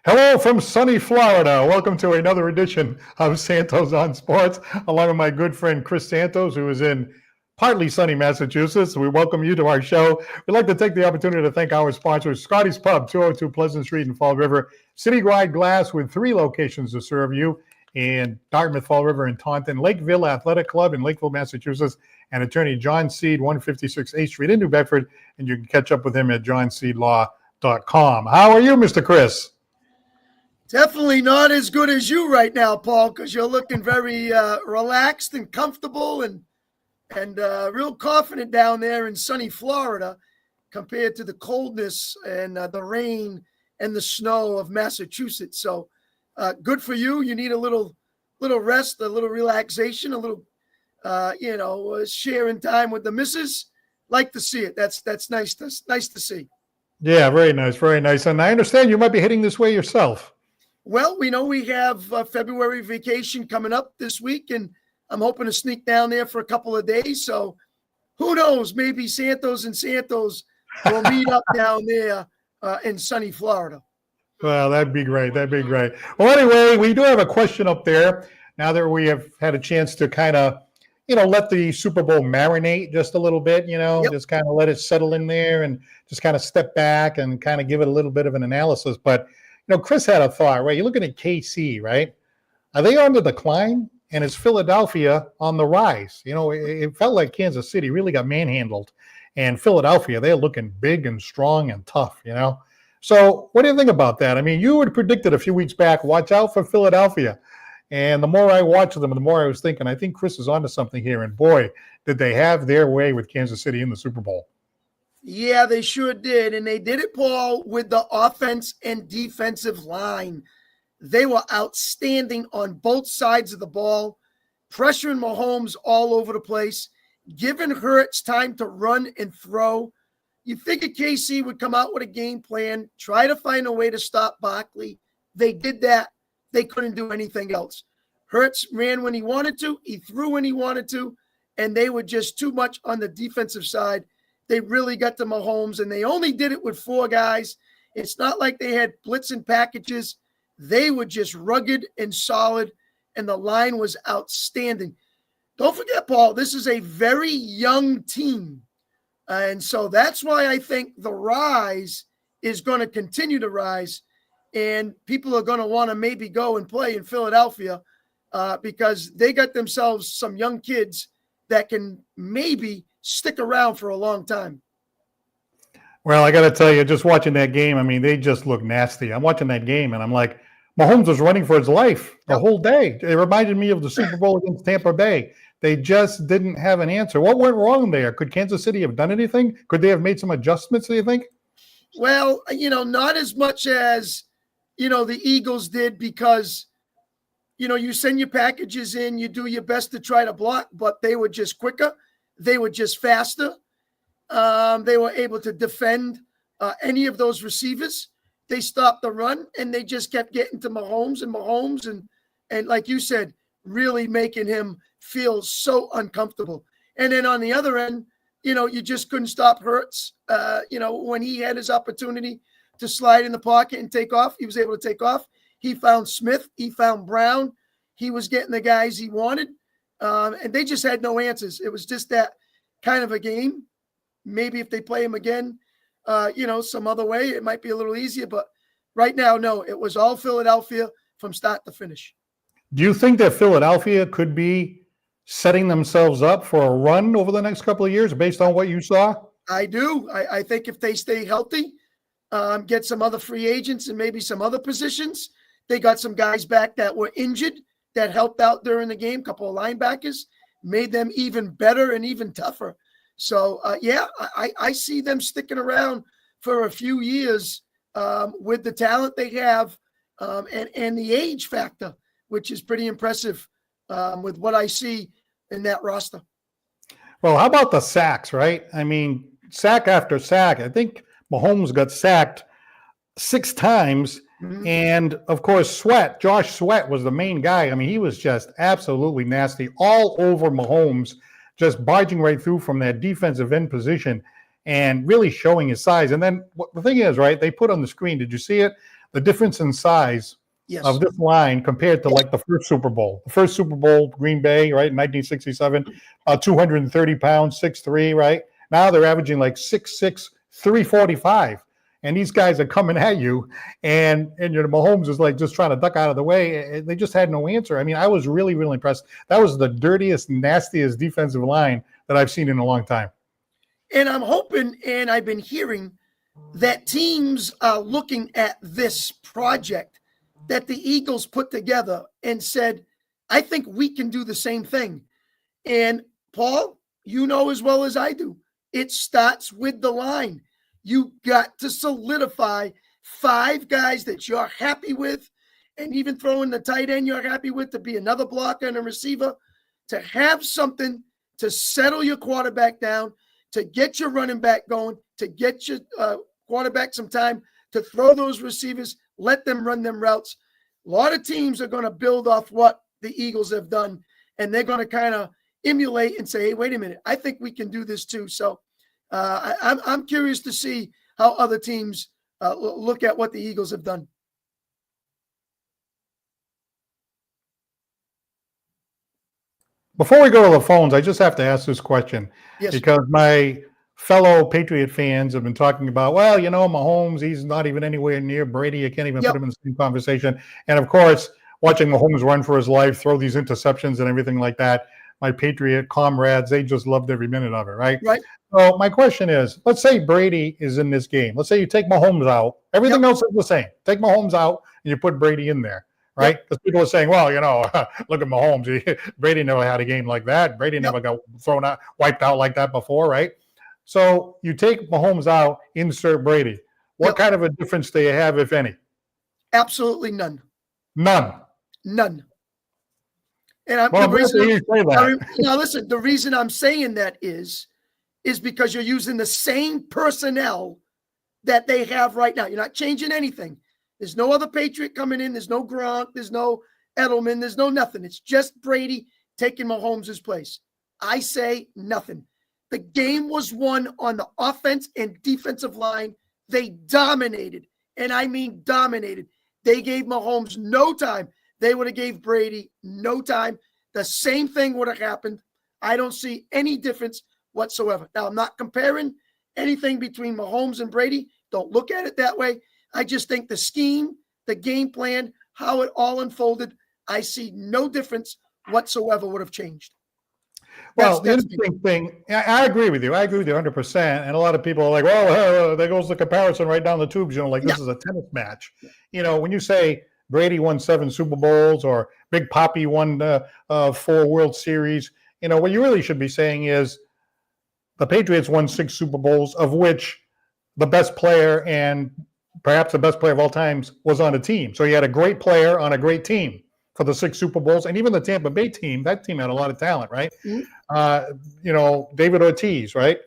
Hello from sunny Florida. Welcome to another edition of Santos on Sports, along with my good friend Chris Santos, who is in partly sunny Massachusetts. We welcome you to our show. We'd like to take the opportunity to thank our sponsors, Scotty's Pub, 202 Pleasant Street in Fall River, Citywide Glass with 3 locations to serve you in Dartmouth, Fall River, and Taunton, Lakeville Athletic Club in Lakeville, Massachusetts, and attorney John Seed, 156 8th Street in New Bedford, and you can catch up with him at johnseedlaw.com. How are you, Mr. Chris? Definitely not as good as you right now, Paul, because you're looking very relaxed and comfortable and real confident down there in sunny Florida compared to the coldness and the rain and the snow of Massachusetts. So good for you. You need a little rest, a little relaxation, a little, sharing time with the missus. Like to see it. That's nice. That's nice to see. Yeah, very nice, very nice. And I understand you might be heading this way yourself. Well, we know we have February vacation coming up this week, and I'm hoping to sneak down there for a couple of days. So who knows? Maybe Santos and Santos will meet up down there in sunny Florida. Well, that'd be great. That'd be great. Well, anyway, we do have a question up there now that we have had a chance to kind of, let the Super Bowl marinate just a little bit, just kind of let it settle in there and just kind of step back and kind of give it a little bit of an analysis. But Chris had a thought, right? You're looking at KC, right? Are they on the decline? And is Philadelphia on the rise? It felt like Kansas City really got manhandled. And Philadelphia, they're looking big and strong and tough, So what do you think about that? I mean, you had predicted a few weeks back, watch out for Philadelphia. And the more I watched them, the more I was thinking, I think Chris is onto something here. And boy, did they have their way with Kansas City in the Super Bowl. Yeah, they sure did. And they did it, Paul, with the offense and defensive line. They were outstanding on both sides of the ball, pressuring Mahomes all over the place, giving Hurts time to run and throw. You figured KC would come out with a game plan, try to find a way to stop Barkley. They did that. They couldn't do anything else. Hurts ran when he wanted to. He threw when he wanted to. And they were just too much on the defensive side. They really got to Mahomes, and they only did it with 4 guys. It's not like they had blitzing packages. They were just rugged and solid, and the line was outstanding. Don't forget, Paul, this is a very young team. And so that's why I think the rise is going to continue to rise, and people are going to want to maybe go and play in Philadelphia because they got themselves some young kids that can maybe stick around for a long time. Well, I got to tell you, just watching that game, I mean, they just look nasty. I'm watching that game, and I'm like, Mahomes was running for his life the whole day. It reminded me of the Super Bowl against Tampa Bay. They just didn't have an answer. What went wrong there? Could Kansas City have done anything? Could they have made some adjustments, do you think? Well, not as much as, the Eagles did because, you send your packages in, you do your best to try to block, but they were just quicker. They were just faster. They were able to defend any of those receivers. They stopped the run, and they just kept getting to Mahomes and like you said, really making him feel so uncomfortable. And then on the other end, you just couldn't stop Hurts. When he had his opportunity to slide in the pocket and take off, he was able to take off. He found Smith. He found Brown. He was getting the guys he wanted. And they just had no answers. It was just that kind of a game. Maybe if they play him again, some other way, it might be a little easier. But right now, no, it was all Philadelphia from start to finish. Do you think that Philadelphia could be setting themselves up for a run over the next couple of years based on what you saw? I do. I think if they stay healthy, get some other free agents and maybe some other positions, they got some guys back that were injured that helped out during the game, a couple of linebackers, made them even better and even tougher. So, I see them sticking around for a few years with the talent they have and the age factor, which is pretty impressive with what I see in that roster. Well, how about the sacks, right? I mean, sack after sack. I think Mahomes got sacked 6 times. Mm-hmm. And, of course, Josh Sweat was the main guy. I mean, he was just absolutely nasty all over Mahomes, just barging right through from that defensive end position. and really showing his size. And then the thing is, right, they put on the screen, did you see it? The difference in size of this line compared to like the first Super Bowl. The first Super Bowl, Green Bay, right, in 1967, 230 pounds, 6'3", right? Now they're averaging like 6'6", 345. And these guys are coming at you, and Mahomes is like just trying to duck out of the way. They just had no answer. I mean, I was really, really impressed. That was the dirtiest, nastiest defensive line that I've seen in a long time. And I'm hoping, and I've been hearing that teams are looking at this project that the Eagles put together and said, I think we can do the same thing. And Paul, you know as well as I do, it starts with the line. You got to solidify 5 guys that you're happy with, and even throw in the tight end you're happy with to be another blocker and a receiver, to have something to settle your quarterback down, to get your running back going, to get your quarterback some time to throw those receivers, let them run them routes. A lot of teams are going to build off what the Eagles have done, and they're going to kind of emulate and say, hey, wait a minute, I think we can do this too. So I'm curious to see how other teams look at what the Eagles have done. Before we go to the phones, I just have to ask this question. Yes. Because my fellow Patriot fans have been talking about, well, Mahomes, he's not even anywhere near Brady. You can't even put him in the same conversation. And of course, watching Mahomes run for his life, throw these interceptions and everything like that, my Patriot comrades, they just loved every minute of it, right? Right. So my question is, let's say Brady is in this game. Let's say you take Mahomes out. Everything else is the same. Take Mahomes out and you put Brady in there, right? Because people are saying, well, look at Mahomes. Brady never had a game like that. Brady never got thrown out, wiped out like that before, right? So you take Mahomes out, insert Brady. What kind of a difference do you have, if any? Absolutely none. None. None. And listen, the reason I'm saying that is because you're using the same personnel that they have right now. You're not changing anything. There's no other Patriot coming in. There's no Gronk. There's no Edelman. There's no nothing. It's just Brady taking Mahomes' place. I say nothing. The game was won on the offense and defensive line. They dominated, and I mean dominated. They gave Mahomes no time. They would have gave Brady no time. The same thing would have happened. I don't see any difference whatsoever. Now, I'm not comparing anything between Mahomes and Brady. Don't look at it that way. I just think the scheme, the game plan, how it all unfolded, I see no difference whatsoever would have changed. Well, the interesting thing, I agree with you. I agree with you 100%. And a lot of people are like, well, there goes the comparison right down the tubes. This is a tennis match. When you say Brady won 7 Super Bowls or Big Papi won 4 World Series, what you really should be saying is the Patriots won 6 Super Bowls, of which the best player and perhaps the best player of all times was on a team. So you had a great player on a great team for the 6 Super Bowls. And even the Tampa Bay team, that team had a lot of talent, right? Mm-hmm. David Ortiz, right?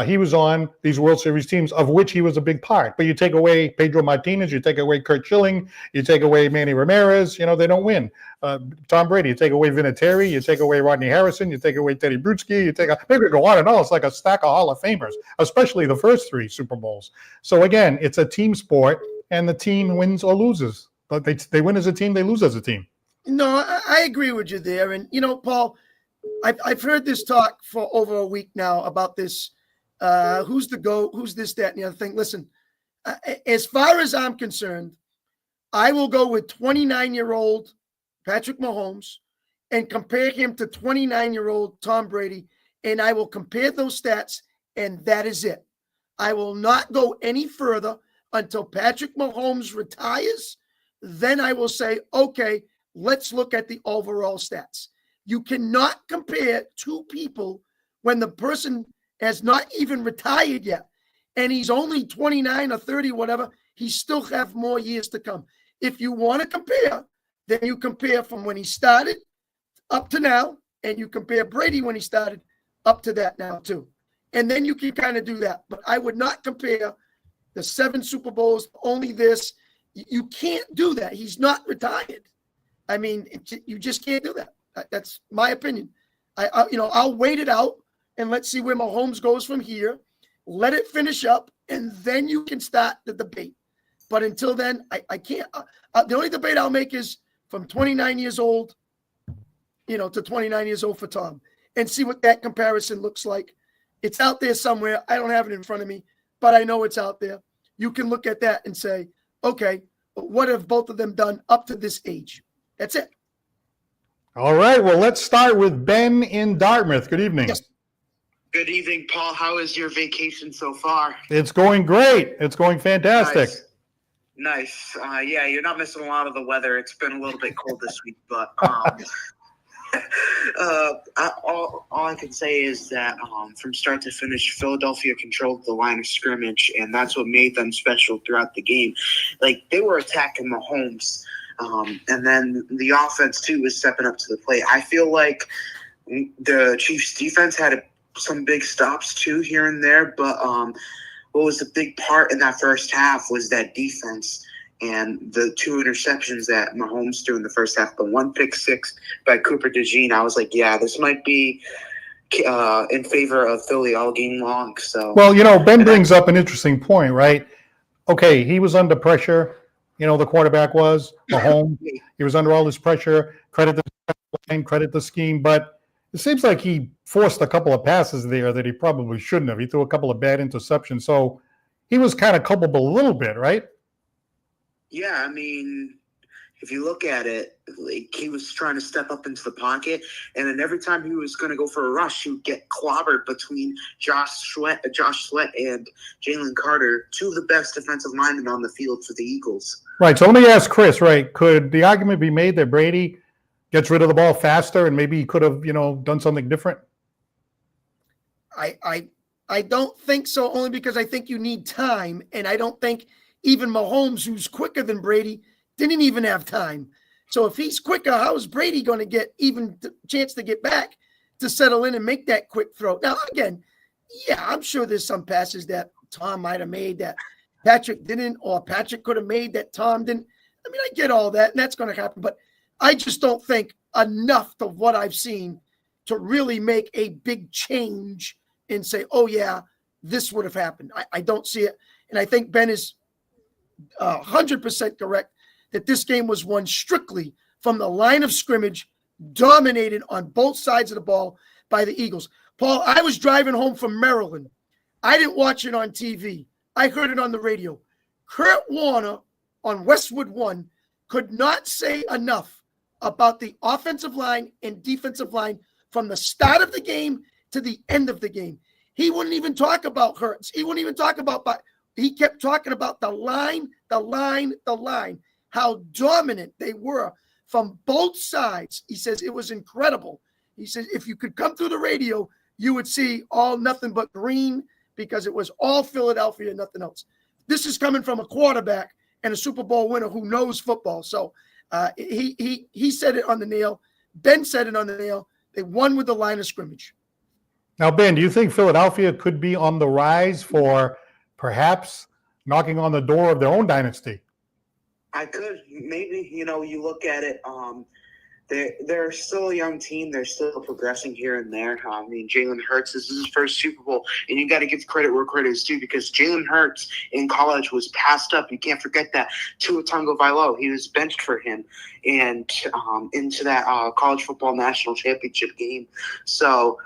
He was on these World Series teams, of which he was a big part. But you take away Pedro Martinez, you take away Kurt Schilling, you take away Manny Ramirez, they don't win. Tom Brady, you take away Vinatieri, you take away Rodney Harrison, you take away Teddy Bruschi, maybe we go on and on. It's like a stack of Hall of Famers, especially the first 3 Super Bowls. So again, it's a team sport, and the team wins or loses. But they win as a team, they lose as a team. No, I agree with you there. And, Paul, I've heard this talk for over a week now about this. Who's the GOAT? Who's this, that, and the other thing? Listen, as far as I'm concerned, I will go with 29-year-old Patrick Mahomes and compare him to 29-year-old Tom Brady, and I will compare those stats, and that is it. I will not go any further until Patrick Mahomes retires. Then I will say, okay, let's look at the overall stats. You cannot compare 2 people when the person has not even retired yet, and he's only 29 or 30, whatever. He still have more years to come. If you want to compare, then you compare from when he started up to now, and you compare Brady when he started up to that now too. And then you can kind of do that. But I would not compare the 7 Super Bowls, only this. You can't do that. He's not retired. I mean, you just can't do that. That's my opinion. I'll wait it out and let's see where Mahomes goes from here. let it finish up, and then you can start the debate. But until then, I can't. The only debate I'll make is from 29 years old, to 29 years old for Tom, and see what that comparison looks like. It's out there somewhere. I don't have it in front of me, but I know it's out there. You can look at that and say, okay, what have both of them done up to this age? That's it. All right. Well, let's start with Ben in Dartmouth. Good evening. Yes. Good evening, Paul. How is your vacation so far? It's going great. It's going fantastic. Nice. Yeah, you're not missing a lot of the weather. It's been a little bit cold this week, but all I can say is that from start to finish, Philadelphia controlled the line of scrimmage, and that's what made them special throughout the game. Like, they were attacking Mahomes, and then the offense, too, was stepping up to the plate. I feel like the Chiefs' defense had some big stops, too, here and there, but what was the big part in that first half was that defense and the 2 interceptions that Mahomes threw in the first half. The 1 pick six by Cooper DeJean, I was like, yeah, this might be in favor of Philly all game long. So, well, Ben brings up an interesting point, right? Okay, he was under pressure. The quarterback was Mahomes. He was under all this pressure. Credit the line, credit the scheme, but it seems like he forced a couple of passes there that he probably shouldn't have. He threw a couple of bad interceptions, so he was kind of culpable a little bit, right? Yeah, I mean, if you look at it, like, he was trying to step up into the pocket, and then every time he was going to go for a rush, he would get clobbered between Josh Sweat and Jalen Carter, 2 of the best defensive linemen on the field for the Eagles. Right, so let me ask Chris, right, could the argument be made that Brady gets rid of the ball faster and maybe he could have, done something different? I don't think so, only because I think you need time, and I don't think even Mahomes, who's quicker than Brady, didn't even have time. So if he's quicker, how is Brady going to get even the chance to get back to settle in and make that quick throw? Now, again, yeah, I'm sure there's some passes that Tom might have made that Patrick didn't, or Patrick could have made that Tom didn't. I mean, I get all that, and that's going to happen. But I just don't think enough of what I've seen to really make a big change and say, oh, yeah, this would have happened. I don't see it. And I think Ben is 100% correct that this game was won strictly from the line of scrimmage, dominated on both sides of the ball by the Eagles. Paul, I was driving home from Maryland. I didn't watch it on TV. I heard it on the radio. Kurt Warner on Westwood One could not say enough about the offensive line and defensive line from the start of the game to the end of the game. He wouldn't even talk about Hurts. He wouldn't even talk about, but he kept talking about the line, how dominant they were from both sides. He says it was incredible. He says if you could come through the radio, you would see all nothing but green, because it was all Philadelphia and nothing else. This is coming from a quarterback and a Super Bowl winner who knows football. So he said it on the nail. Ben said it on the nail. They won with the line of scrimmage. Now, Ben, do you think Philadelphia could be on the rise for perhaps knocking on the door of their own dynasty? I could. Maybe, you look at it, they're still a young team. They're still progressing here and there. I mean, Jalen Hurts, this is his first Super Bowl, and you got to give credit where credit is due, because Jalen Hurts in college was passed up. You can't forget that. Tua Tagovailoa, he was benched for him, and into that college football national championship game. So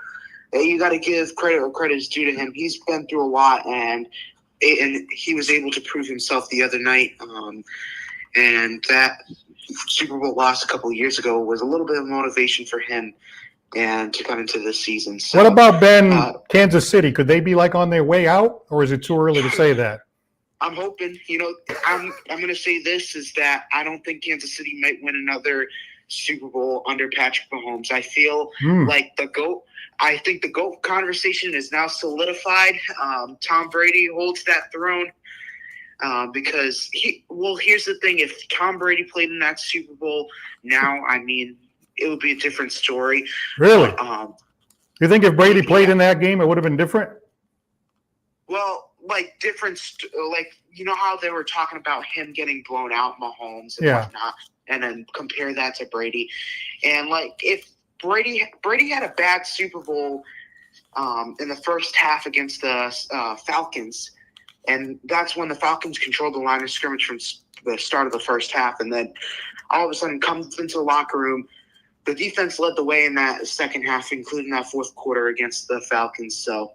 you got to give credit where credit is due to him. He's been through a lot, and he was able to prove himself the other night. And that Super Bowl loss a couple of years ago was a little bit of motivation for him and to come into this season. So, what about Ben, Kansas City? Could they be on their way out, or is it too early to say that? I'm hoping. I'm going to say this is that I don't think Kansas City might win another Super Bowl under Patrick Mahomes. I feel like the GOAT. I think the GOAT conversation is now solidified. Tom Brady holds that throne. Because here's the thing: if Tom Brady played in that Super Bowl now, I mean, it would be a different story. Really? You think if Brady played in that game, it would have been different? Well, different, how they were talking about him getting blown out, Mahomes and whatnot, and then compare that to Brady, and if Brady had a bad Super Bowl in the first half against the Falcons. And that's when the Falcons controlled the line of scrimmage from the start of the first half. And then all of a sudden comes into the locker room. The defense led the way in that second half, including that fourth quarter against the Falcons. So,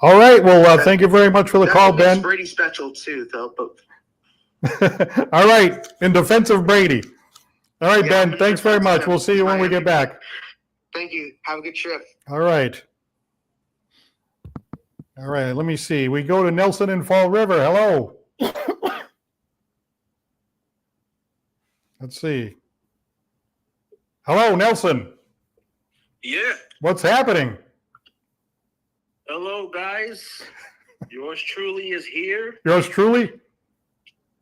all right. Well, thank you very much for the call, Ben. Brady special too, though. But all right. In defense of Brady. All right, yeah, Ben. Thanks very much. We'll see you when we get back. Thank you. Have a good trip. All right. All right. Let me see. We go to Nelson in Fall River. Hello. Let's see. Hello, Nelson. Yeah. What's happening? Hello, guys. Yours truly is here. Yours truly?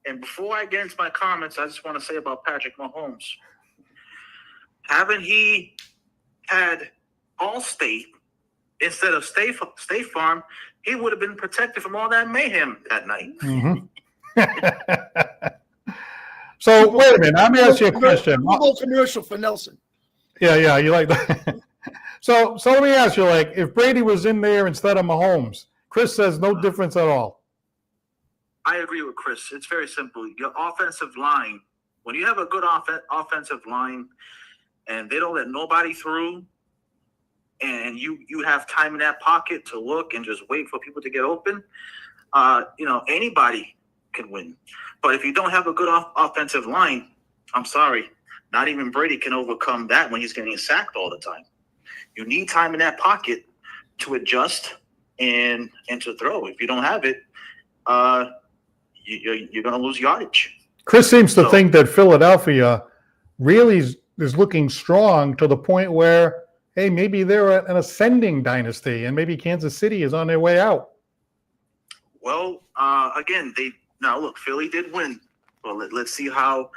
And before I get into my comments, I just want to say about Patrick Mahomes. Haven't he had Allstate instead of State Farm, he would have been protected from all that mayhem that night. Mm-hmm. So, wait a minute. Let me ask you a question. Commercial for Nelson. Yeah, you like that. So let me ask you, like, if Brady was in there instead of Mahomes, Chris says no difference at all. I agree with Chris. It's very simple. Your offensive line, when you have a good offensive line and they don't let nobody through, and you have time in that pocket to look and just wait for people to get open, anybody can win. But if you don't have a good offensive line, I'm sorry, not even Brady can overcome that when he's getting sacked all the time. You need time in that pocket to adjust and to throw. If you don't have it, you're going to lose yardage. Chris seems to think that Philadelphia really is looking strong to the point where, hey, maybe they're an ascending dynasty and maybe Kansas City is on their way out. Well, again, look, Philly did win. Well, let's see how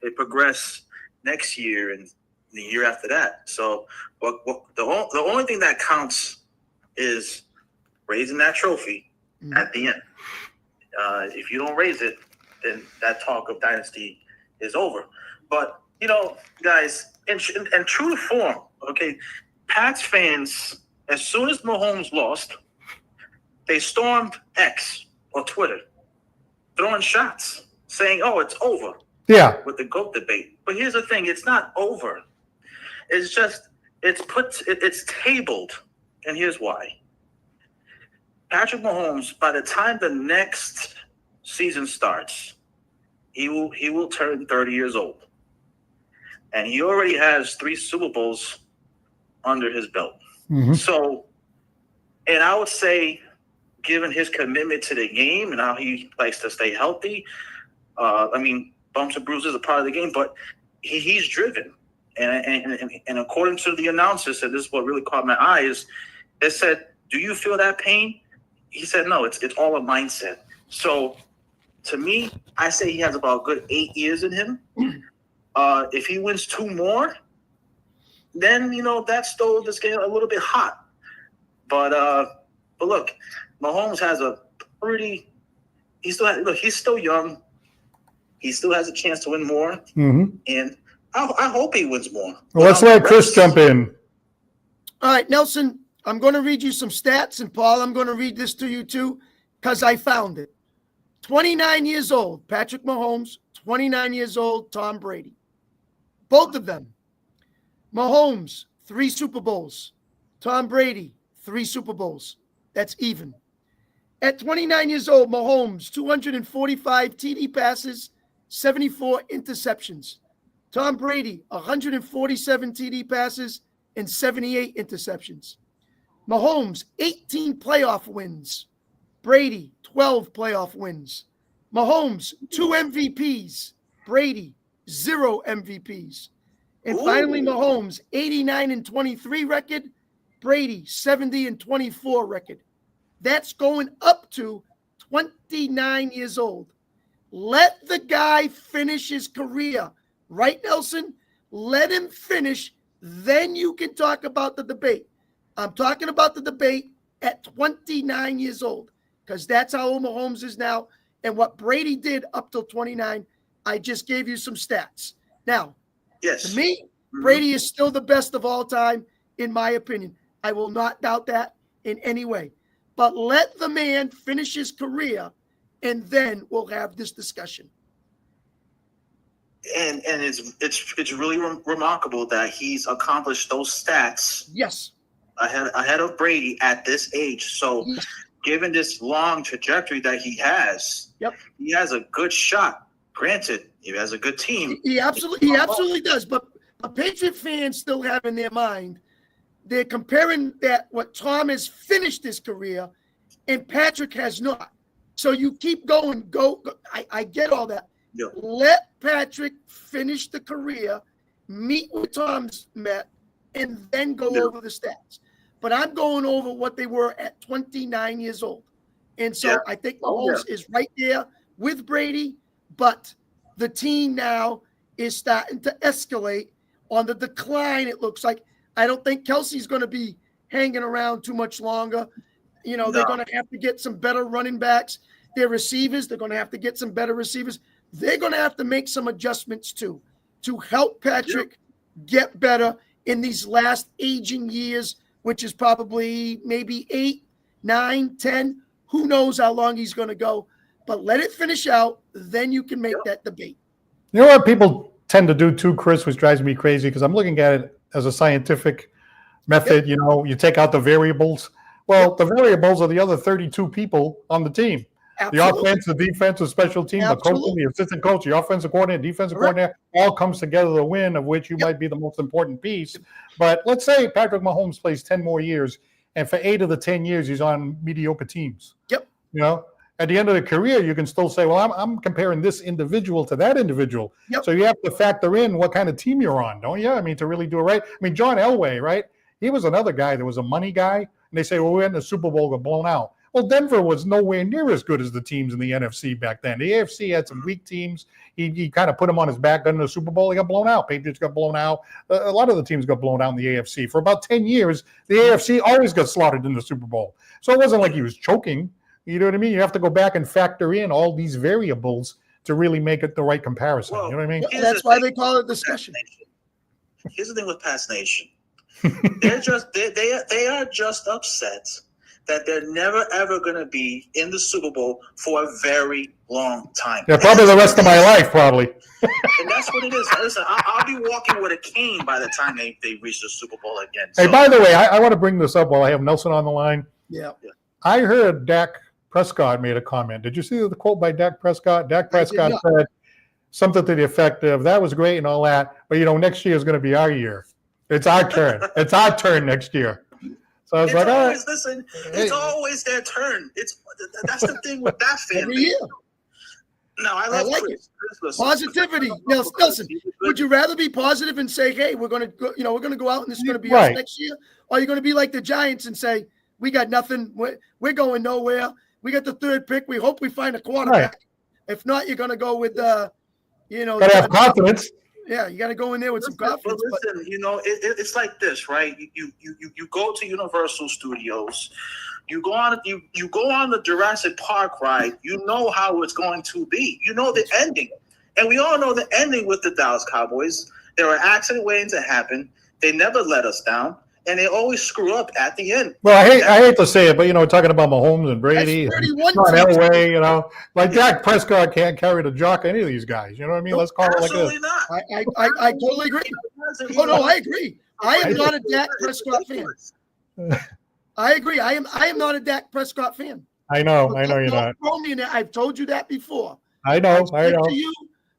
they progress next year and the year after that. So the only thing that counts is raising that trophy at the end. If you don't raise it, then that talk of dynasty is over. But, guys, in true form, okay, Pats fans, as soon as Mahomes lost, they stormed X or Twitter, throwing shots, saying, oh, it's over. Yeah. With the GOAT debate. But here's the thing, it's not over. It's just, it's tabled. And here's why. Patrick Mahomes, by the time the next season starts, he will turn 30 years old. And he already has 3 Super Bowls under his belt. Mm-hmm. So, and I would say, given his commitment to the game and how he likes to stay healthy, bumps and bruises are part of the game, but he's driven. And according to the announcers, and this is what really caught my eye, is they said, do you feel that pain? He said, no, it's all a mindset. So to me, I say he has about a good 8 years in him. If he wins 2 more, then, that stove is getting a little bit hot. But look, Mahomes has he's still young. He still has a chance to win more. Mm-hmm. And I hope he wins more. Well, let's let Chris jump in. All right, Nelson, I'm going to read you some stats. And, Paul, I'm going to read this to you, too, because I found it. 29 years old, Patrick Mahomes. 29 years old, Tom Brady. Both of them. Mahomes, 3 Super Bowls. Tom Brady, 3 Super Bowls. That's even. At 29 years old, Mahomes, 245 TD passes, 74 interceptions. Tom Brady, 147 TD passes and 78 interceptions. Mahomes, 18 playoff wins. Brady, 12 playoff wins. Mahomes, 2 MVPs. Brady, 0 MVPs. And finally, Mahomes, 89-23 record. Brady, 70-24 record. That's going up to 29 years old. Let the guy finish his career. Right, Nelson? Let him finish. Then you can talk about the debate. I'm talking about the debate at 29 years old because that's how old Mahomes is now. And what Brady did up till 29, I just gave you some stats. Now, yes, to me, Brady is still the best of all time, in my opinion. I will not doubt that in any way. But let the man finish his career, and then we'll have this discussion. And it's really remarkable that he's accomplished those stats. Yes. Ahead of Brady at this age. So, yes. Given this long trajectory that he has, he has a good shot. Granted, he has a good team. He absolutely does. But Patriot fans still have in their mind, they're comparing that what Tom has finished his career and Patrick has not. So you keep going. Go. I get all that. Yep. Let Patrick finish the career, meet with Tom's met, and then go over the stats. But I'm going over what they were at 29 years old. And so I think Mahomes is right there with Brady, but the team now is starting to escalate on the decline, it looks like. I don't think Kelsey's going to be hanging around too much longer. They're going to have to get some better running backs. Their receivers, they're going to have to get some better receivers. They're going to have to make some adjustments too to help Patrick get better in these last aging years, which is probably maybe 8, 9, 10. Who knows how long he's going to go. But let it finish out. Then you can make that debate. You know what people tend to do too, Chris, which drives me crazy because I'm looking at it as a scientific method. You take out the variables. Well, the variables are the other 32 people on the team. Absolutely. The offense, the defense, the special team, the coach, the assistant coach, the offensive coordinator, defensive coordinator, all comes together to win, of which you might be the most important piece. But let's say Patrick Mahomes plays 10 more years, and for 8 of the 10 years, he's on mediocre teams. At the end of the career, you can still say, well, I'm comparing this individual to that individual. So you have to factor in what kind of team you're on, don't you? I mean, to really do it right. I mean, John Elway, right? He was another guy that was a money guy, and they say, well, we're in the Super Bowl, got blown out. Well, Denver was nowhere near as good as the teams in the NFC back then. The AFC had some weak teams. He kind of put them on his back. Then in the Super Bowl, he got blown out. Patriots got blown out. A lot of the teams got blown out in the AFC. For about 10 years, the AFC always got slaughtered in the Super Bowl. So it wasn't like he was choking. You know what I mean? You have to go back and factor in all these variables to really make it the right comparison. You know what I mean? That's why they call it discussion. Here's the thing with Pats Nation. They are just upset that they're never, ever going to be in the Super Bowl for a very long time. Yeah, probably the rest of my life, probably. And that's what it is. Listen, I'll be walking with a cane by the time they reach the Super Bowl again. Hey, by the way, I want to bring this up while I have Nelson on the line. Yeah. I heard Dak Prescott made a comment. Did you see the quote by Dak Prescott? Dak Prescott said something to the effect of, that was great and all that, but, next year is going to be our year. It's our turn. It's our turn next year. So I was all right. Listen, it's always their turn. That's the thing with that fan. Every year. No, I like it. Positivity. Listen, would you rather be positive and say, hey, we're going to go, we're going to go out and this is going to be us next year? Or are you going to be like the Giants and say, we got nothing. We're going nowhere. We got the 3rd pick. We hope we find a quarterback. If not, you're going to go with, got to have confidence. Yeah, you got to go in there with some confidence. But listen, it's like this, right? You go to Universal Studios, you go on the Jurassic Park ride. You know how it's going to be. You know the ending, and we all know the ending with the Dallas Cowboys. There are accident waiting to happen. They never let us down, and they always screw up at the end. Well, I hate to say it, but talking about Mahomes and Brady, and John Elway, like Dak Prescott can't carry the jock of any of these guys. You know what I mean? Let's call it like this. Absolutely not. I totally agree. Oh no, I agree. I am not a Dak Prescott fan. I agree. I am not a Dak Prescott fan. I know you're not. Throw me in there. I've told you that before. I know. To you,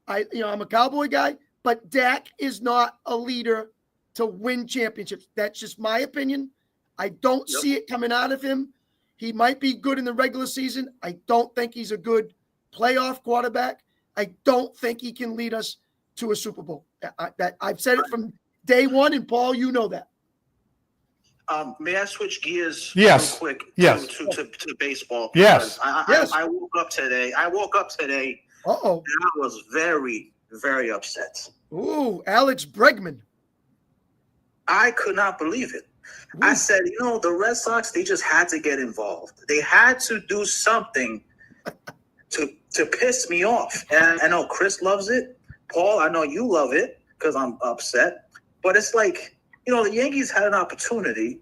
I'm a Cowboy guy, but Dak is not a leader to win championships. That's just my opinion. I don't see it coming out of him. He might be good in the regular season. I don't think he's a good playoff quarterback. I don't think he can lead us to a Super Bowl. I've said it from day one, and Paul, you know that. May I switch gears real quick to baseball? Yes. I woke up today. Uh-oh. And I was very, very upset. Ooh, Alex Bregman. I could not believe it. Ooh. I said, the Red Sox, they just had to get involved. They had to do something to piss me off. And I know Chris loves it. Paul, I know you love it because I'm upset. But it's like, the Yankees had an opportunity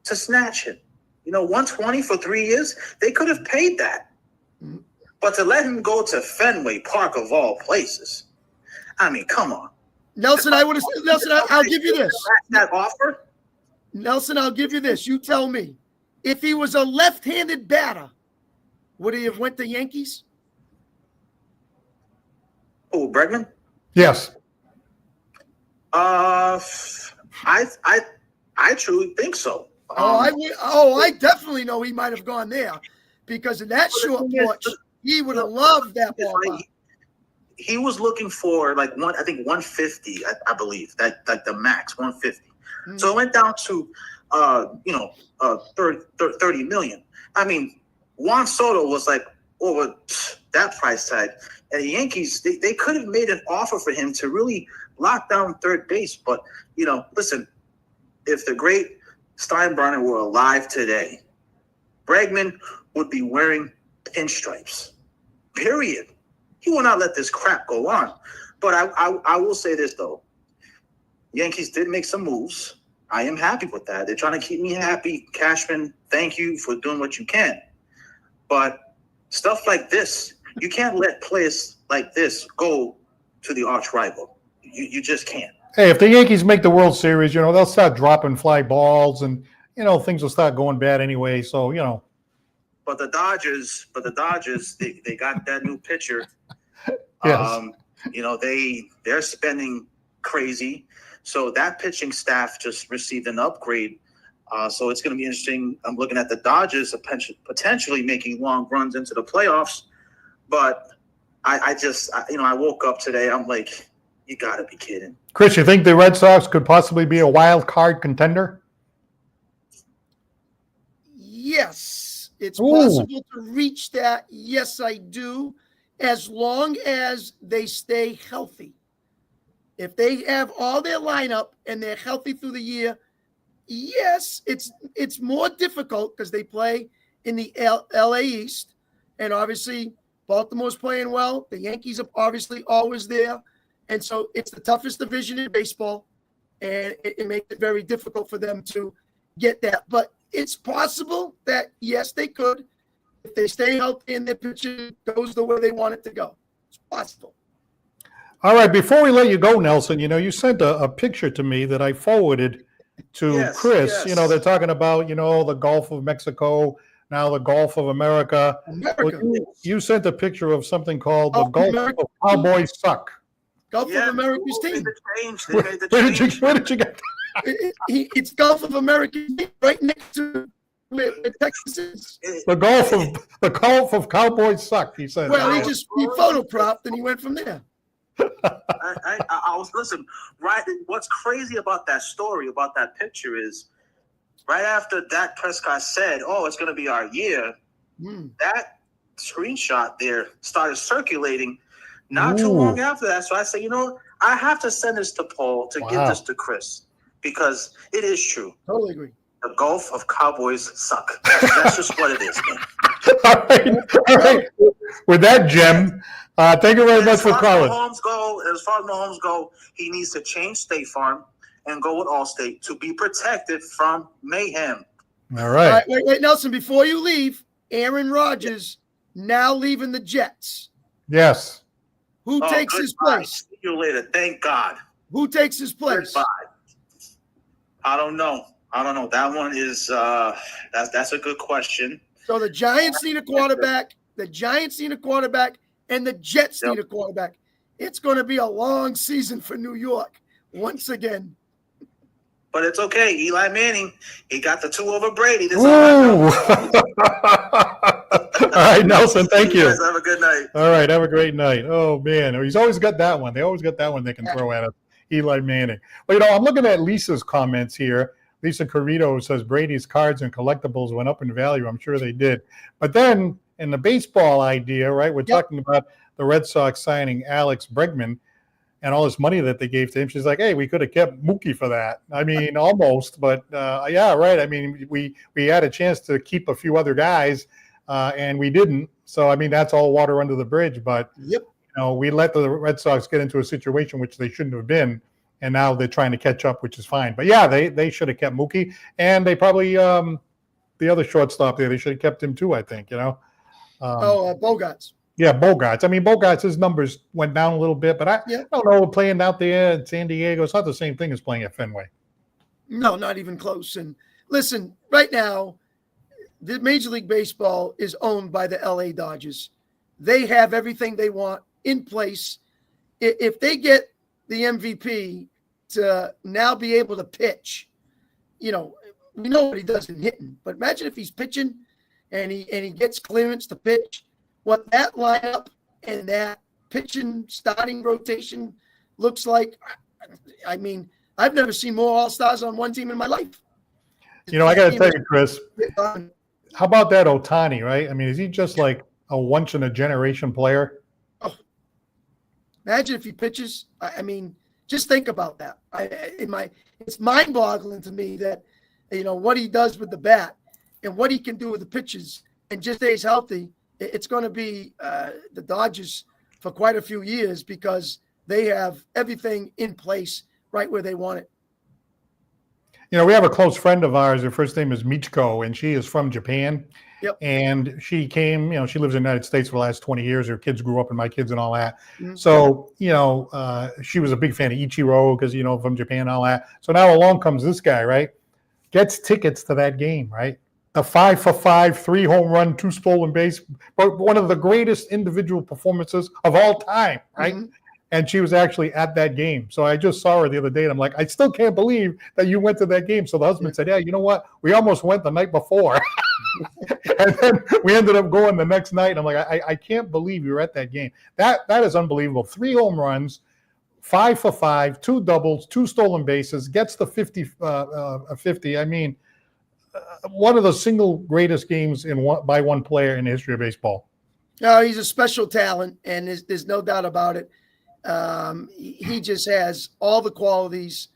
to snatch him. 120 for 3 years, they could have paid that. But to let him go to Fenway Park of all places, I mean, come on. Nelson, I'll give you this. That offer? Nelson, I'll give you this. You tell me. If he was a left-handed batter, would he have went to Yankees? Oh, Bregman? Yes. I truly think so. I definitely know he might have gone there because in that short porch, he would have loved that ball. He was looking for like 150, I believe, that like the max 150. So it went down to 30 million. I mean, Juan Soto was like over that price tag. And the Yankees, they could have made an offer for him to really lock down third base. But, listen, if the great Steinbrenner were alive today, Bregman would be wearing pinstripes, period. He will not let this crap go on. But I will say this, though. Yankees did make some moves. I am happy with that. They're trying to keep me happy. Cashman, thank you for doing what you can. But stuff like this, you can't let players like this go to the arch rival. You just can't. Hey, if the Yankees make the World Series, they'll start dropping fly balls and, things will start going bad anyway. So, But the Dodgers, they got that new pitcher. Yes. They're spending crazy. So that pitching staff just received an upgrade. So it's going to be interesting. I'm looking at the Dodgers potentially making long runs into the playoffs. But I woke up today. I'm like, you got to be kidding. Chris, you think the Red Sox could possibly be a wild card contender? Yes, it's possible to reach that. Yes, I do, as long as they stay healthy. If they have all their lineup and they're healthy through the year, yes, it's more difficult because they play in the LA East, and obviously Baltimore's playing well. The Yankees are obviously always there, and so it's the toughest division in baseball, and it makes it very difficult for them to get that. But it's possible that, yes, they could. If they stay healthy and their pitching goes the way they want it to go. It's possible. All right, before we let you go, Nelson, you sent a picture to me that I forwarded to Chris. Yes. They're talking about, the Gulf of Mexico, now the Gulf of America. Well, you sent a picture of something called the Gulf of Cowboys Suck. Gulf of America's team. Where did you get that? It's Gulf of America right next to where Texas is. The Gulf of Cowboys Suck, he said. Well, he photocropped and he went from there. I was listening. Right, what's crazy about that story, about that picture, is right after Dak Prescott said, "Oh, it's going to be our year," that screenshot there started circulating not too long after that. So I said, I have to send this to Paul to give this to Chris because it is true. Totally agree. The Gulf of Cowboys suck. That's just what it is, man. All right. With that, Jim, thank you very much for calling. As far as Mahomes go, he needs to change State Farm and go with Allstate to be protected from mayhem. All right. Wait, Nelson, before you leave, Aaron Rodgers now leaving the Jets. Yes. Who takes his place? See you later. Thank God. Who takes his place? Goodbye. I don't know. That one is that's a good question. So the Giants need a quarterback. And the Jets need a quarterback. It's going to be a long season for New York once again. But it's okay. Eli Manning, he got the 2 over Brady. All right, Nelson, thank you. Guys have a good night. All right, have a great night. Oh, man. He's always got that one. They always got that one they can throw at us. Eli Manning. Well, I'm looking at Lisa's comments here. Lisa Carrito says Brady's cards and collectibles went up in value. I'm sure they did. But then in the baseball idea, right, we're talking about the Red Sox signing Alex Bregman and all this money that they gave to him. She's like, hey, we could have kept Mookie for that. I mean, almost. But, yeah, right. I mean, we had a chance to keep a few other guys, and we didn't. So, I mean, that's all water under the bridge. But, we let the Red Sox get into a situation which they shouldn't have been. and now they're trying to catch up, which is fine. But yeah, they should have kept Mookie, and they probably the other shortstop there, they should have kept him too, I think. Bogarts. Yeah, Bogarts. I mean, Bogarts, his numbers went down a little bit, but I don't know, playing out there in San Diego, it's not the same thing as playing at Fenway. No, not even close. And listen, right now, the Major League Baseball is owned by the LA Dodgers. They have everything they want in place. If they get the MVP to now be able to pitch, we know what he does in hitting, but imagine if he's pitching and he gets clearance to pitch, what that lineup and that pitching starting rotation looks like. I mean, I've never seen more All-Stars on one team in my life. I got to tell you, Chris, how about that Ohtani, right? I mean, is he just like a once-in-a-generation player? Oh, imagine if he pitches. I mean, just think about that. It's mind-boggling to me that, what he does with the bat and what he can do with the pitches and just stays healthy. It's going to be the Dodgers for quite a few years because they have everything in place right where they want it. We have a close friend of ours. Her first name is Michiko, and she is from Japan. Yep. And she came, she lives in the United States for the last 20 years. Her kids grew up, and my kids and all that. Mm-hmm. So, she was a big fan of Ichiro because, from Japan and all that. So now along comes this guy, right? Gets tickets to that game, right? A 5-for-5, 3 home run, 2 stolen base, but one of the greatest individual performances of all time, right? Mm-hmm. And she was actually at that game. So I just saw her the other day, and I'm like, I still can't believe that you went to that game. So the husband said, yeah, you know what? We almost went the night before. And then we ended up going the next night. I'm like, I can't believe you were at that game. That is unbelievable. 3 home runs, 5-for-5, 2 doubles, 2 stolen bases, gets the 50. I mean, one of the single greatest games by one player in the history of baseball. No, he's a special talent, and there's no doubt about it. He just has all the qualities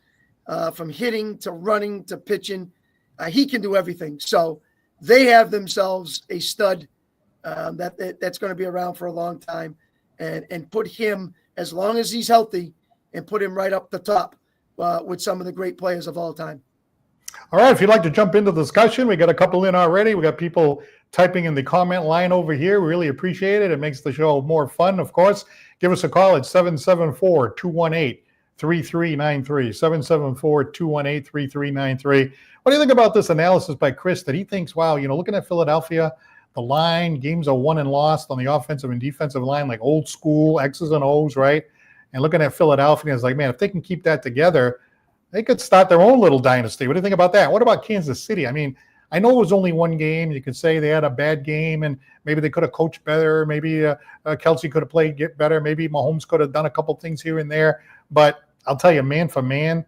from hitting to running to pitching. He can do everything. So they have themselves a stud that's going to be around for a long time, and put him, as long as he's healthy, and put him right up the top with some of the great players of all time. All right, if you'd like to jump into the discussion, we got a couple in already. We got people typing in the comment line over here. We really appreciate it. It makes the show more fun, of course. Give us a call at 774-218-3393, 774-218-3393. What do you think about this analysis by Chris that he thinks, wow, looking at Philadelphia, the line, games are won and lost on the offensive and defensive line, like old school X's and O's, right? And looking at Philadelphia, it's like, man, if they can keep that together, they could start their own little dynasty. What do you think about that? What about Kansas City? I mean, I know it was only one game. You could say they had a bad game, and maybe they could have coached better. Maybe Kelsey could have get better. Maybe Mahomes could have done a couple things here and there. But I'll tell you, man for man,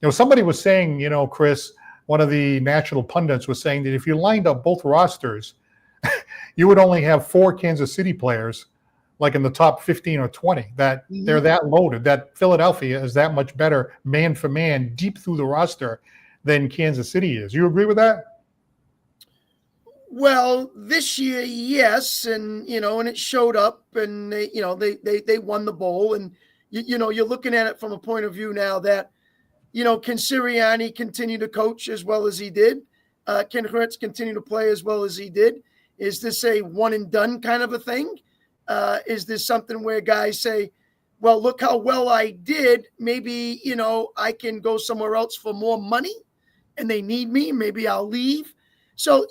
somebody was saying, Chris, one of the national pundits was saying that if you lined up both rosters, you would only have 4 Kansas City players like in the top 15 or 20, that they're that loaded, that Philadelphia is that much better man for man deep through the roster than Kansas City is. You agree with that? Well, this year, yes. And, and it showed up, and they won the bowl. And, you're looking at it from a point of view now that, can Sirianni continue to coach as well as he did? Can Hurts continue to play as well as he did? Is this a one and done kind of a thing? Is this something where guys say, well, look how well I did. Maybe, I can go somewhere else for more money and they need me. Maybe I'll leave. So,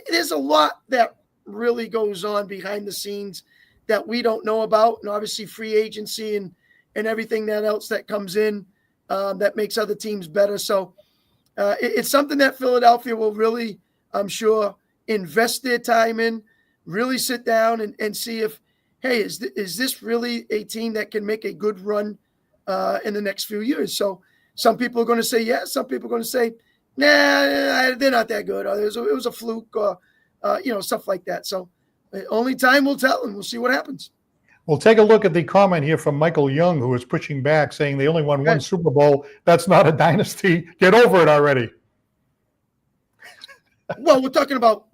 there's a lot that really goes on behind the scenes that we don't know about. And obviously free agency and everything that else that comes in that makes other teams better. So it's something that Philadelphia will really, I'm sure, invest their time in. Really sit down and see if, hey, is this really a team that can make a good run in the next few years? So some people are going to say yes. Some people are going to say, nah, they're not that good. Or it was a fluke or, stuff like that. So only time will tell, and we'll see what happens. We'll take a look at the comment here from Michael Young, who is pushing back, saying they only won one Super Bowl. That's not a dynasty. Get over it already. Well, we're talking about,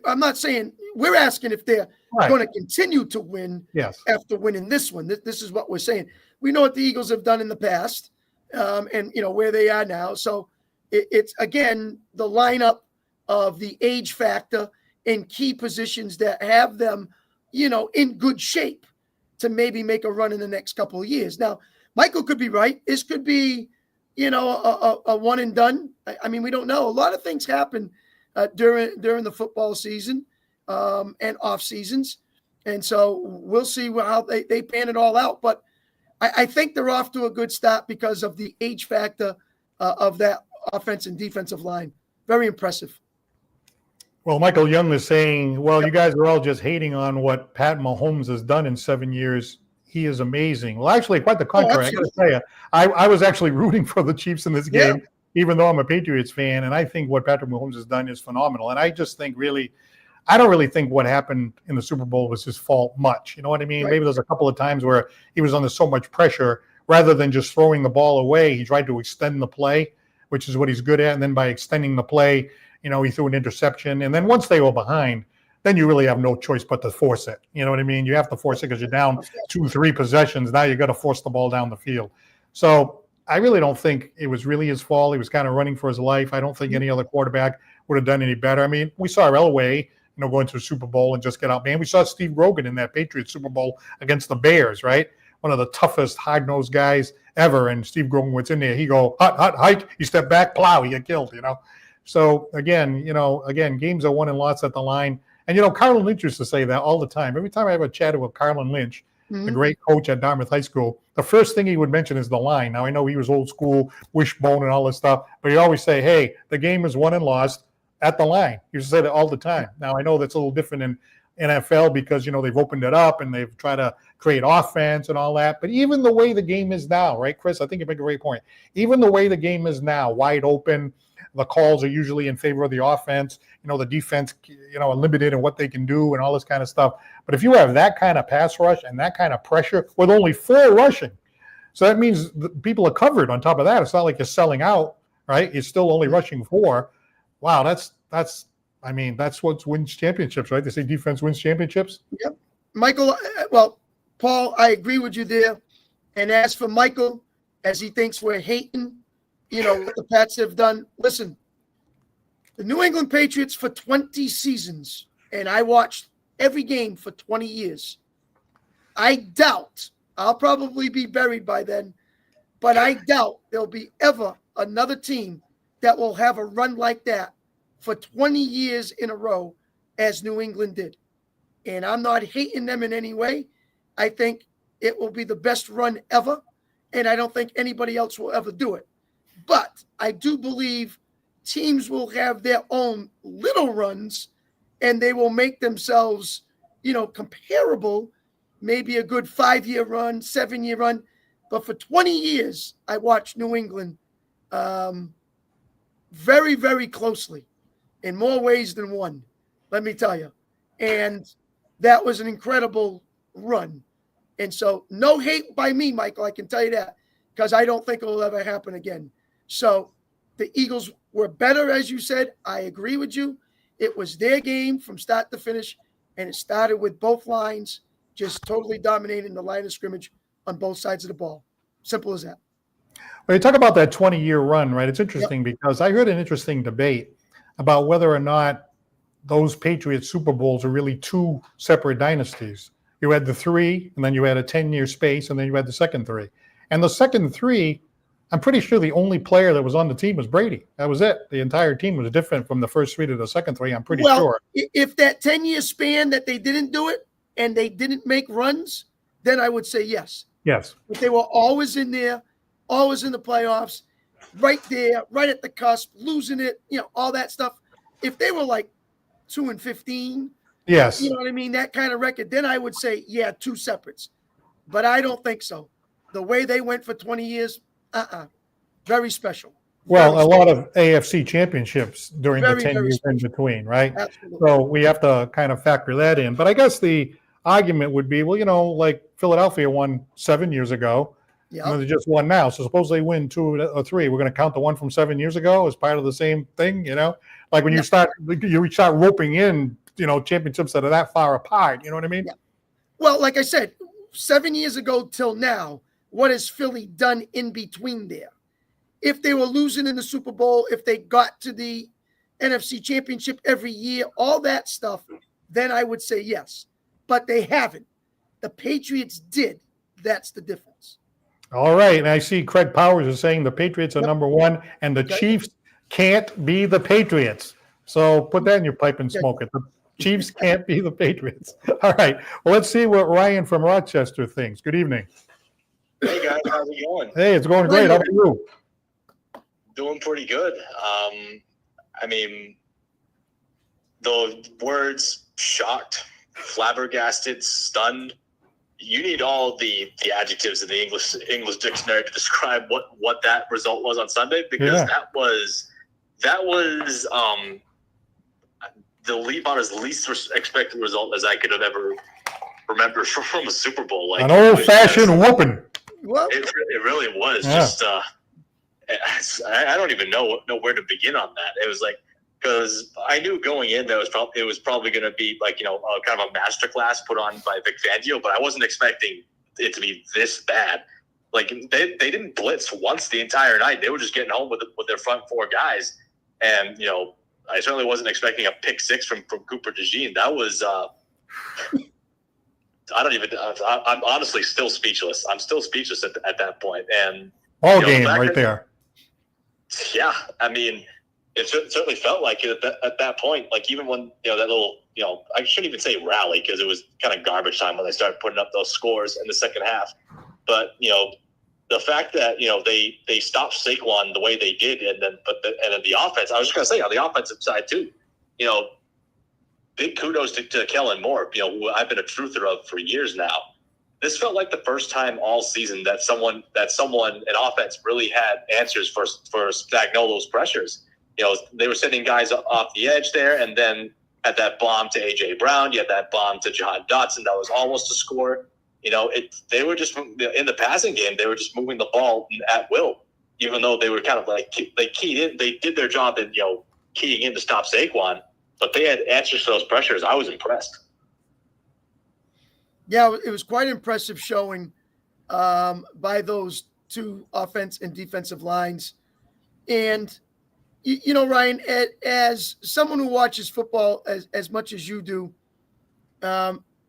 I'm not saying – we're asking if they're going to continue to win after winning this one. This is what we're saying. We know what the Eagles have done in the past. and where they are now. So it's again the lineup of the age factor in key positions that have them, in good shape to maybe make a run in the next couple of years. Now, Michael could be right. This could be, a one and done. I mean, we don't know. A lot of things happen during the football season and off seasons. And so we'll see how they pan it all out. But I think they're off to a good start because of the age factor of that offense and defensive line. Very impressive. Well, Michael Young is saying, well, you guys are all just hating on what Pat Mahomes has done in 7 years. He is amazing. Well, actually, quite the contrary. I got to tell you, I was actually rooting for the Chiefs in this game, even though I'm a Patriots fan. And I think what Patrick Mahomes has done is phenomenal. And I just think I don't really think what happened in the Super Bowl was his fault much. You know what I mean? Right. Maybe there's a couple of times where he was under so much pressure, rather than just throwing the ball away, he tried to extend the play, which is what he's good at. And then by extending the play, he threw an interception. And then once they were behind, then you really have no choice but to force it. You know what I mean? You have to force it because you're down 2-3 possessions. Now you got to force the ball down the field. So I really don't think it was really his fault. He was kind of running for his life. I don't think any other quarterback would have done any better. I mean, we saw Elway, going to a Super Bowl and just get out. Man, we saw Steve Rogan in that Patriots Super Bowl against the Bears, right? One of the toughest, hard-nosed guys ever. And Steve Rogan was in there. He go, hut, hike. He stepped back, plow. He get killed, So, again, games are won and lost at the line. And, Carlin Lynch used to say that all the time. Every time I ever chatted with Carlin Lynch, the great coach at Dartmouth High School, the first thing he would mention is the line. Now, I know he was old school, wishbone and all this stuff, but he always say, hey, the game is won and lost at the line. He used to say that all the time. Now, I know that's a little different in NFL because, they've opened it up and they've tried to create offense and all that. But even the way the game is now, right, Chris? I think you make a great point. Even the way the game is now, wide open, the calls are usually in favor of the offense. The defense, are limited in what they can do and all this kind of stuff. But if you have that kind of pass rush and that kind of pressure with only 4 rushing, so that means people are covered on top of that. It's not like you're selling out, right? You're still only rushing 4. Wow, that's what wins championships, right? They say defense wins championships. Yep. Michael, well, Paul, I agree with you there. And as for Michael, as he thinks we're hating, what the Pats have done, listen, the New England Patriots for 20 seasons, and I watched every game for 20 years. I doubt, I'll probably be buried by then, but I doubt there'll be ever another team that will have a run like that for 20 years in a row as New England did. And I'm not hating them in any way. I think it will be the best run ever, and I don't think anybody else will ever do it. But I do believe teams will have their own little runs, and they will make themselves, comparable, maybe a good 5-year run, 7-year run. But for 20 years, I watched New England very, very closely in more ways than one, let me tell you. And that was an incredible run. And so no hate by me, Michael, I can tell you that, because I don't think it will ever happen again. So the Eagles were better, as you said. I agree with you. It was their game from start to finish, and it started with both lines just totally dominating the line of scrimmage on both sides of the ball. Simple as that. Well, you talk about that 20-year run, right? It's interesting because I heard an interesting debate about whether or not those Patriots Super Bowls are really 2 separate dynasties. You had the 3, and then you had a 10-year space, and then you had the second 3. And the second 3, I'm pretty sure the only player that was on the team was Brady. That was it. The entire team was different from the first 3 to the second 3, I'm pretty sure. If that 10-year span that they didn't do it and they didn't make runs, then I would say yes. Yes. But they were always in there, always in the playoffs, right there, right at the cusp, losing it, all that stuff. If they were like 2-15, yes, you know what I mean, that kind of record, then I would say, 2 separates. But I don't think so. The way they went for 20 years, very special. Well, a lot of AFC championships during the 10 years in between, right? Absolutely. So we have to kind of factor that in. But I guess the argument would be, well, like Philadelphia won 7 years ago. Yeah. And they just won now. So suppose they win 2 or 3. We're going to count the one from 7 years ago as part of the same thing, Like when you start roping in, championships that are that far apart. You know what I mean? Yeah. Well, like I said, 7 years ago till now, what has Philly done in between there? if they were losing in the Super Bowl, if they got to the NFC Championship every year, all that stuff, then I would say yes. But they haven't. The Patriots did. That's the difference. All right. And I see Craig Powers is saying the Patriots are number one and the Chiefs can't be the Patriots. So put that in your pipe and smoke it. The Chiefs can't be the Patriots. All right. Well, let's see what Ryan from Rochester thinks. Good evening. Hey guys, how's it going? Hey, it's going great. How about you? Doing pretty good. I mean, the words shocked, flabbergasted, stunned. You need all the adjectives in the English dictionary to describe what that result was on Sunday, because that was about as least expected result as I could have ever remembered from a Super Bowl. Like an old-fashioned whooping. It really was just. I don't even know where to begin on that. It was like, because I knew going in that it was probably going to be like, kind of a masterclass put on by Vic Fangio, but I wasn't expecting it to be this bad. Like they didn't blitz once the entire night. They were just getting home with their front four guys, and I certainly wasn't expecting a pick six from Cooper DeJean. That was I'm honestly still speechless. I'm still speechless at that point. And all game right there. Yeah, I mean, it certainly felt like it at that point. Like even when that little I shouldn't even say rally because it was kind of garbage time when they started putting up those scores in the second half. But the fact that they stopped Saquon the way they did, and then the offense. I was just gonna say on the offensive side too. Big kudos to Kellen Moore. Who I've been a truther of for years now. This felt like the first time all season that someone in offense really had answers for Spagnuolo's pressures. They were sending guys off the edge there, and then had that bomb to A.J. Brown. You had that bomb to Jahan Dotson that was almost a score. They were just in the passing game. They were just moving the ball at will, even though they were kind of like they keyed in. They did their job in keying in to stop Saquon, but they had answers for those pressures. I was impressed. Yeah, it was quite impressive showing by those two offense and defensive lines. And, Ryan, as someone who watches football as much as you do,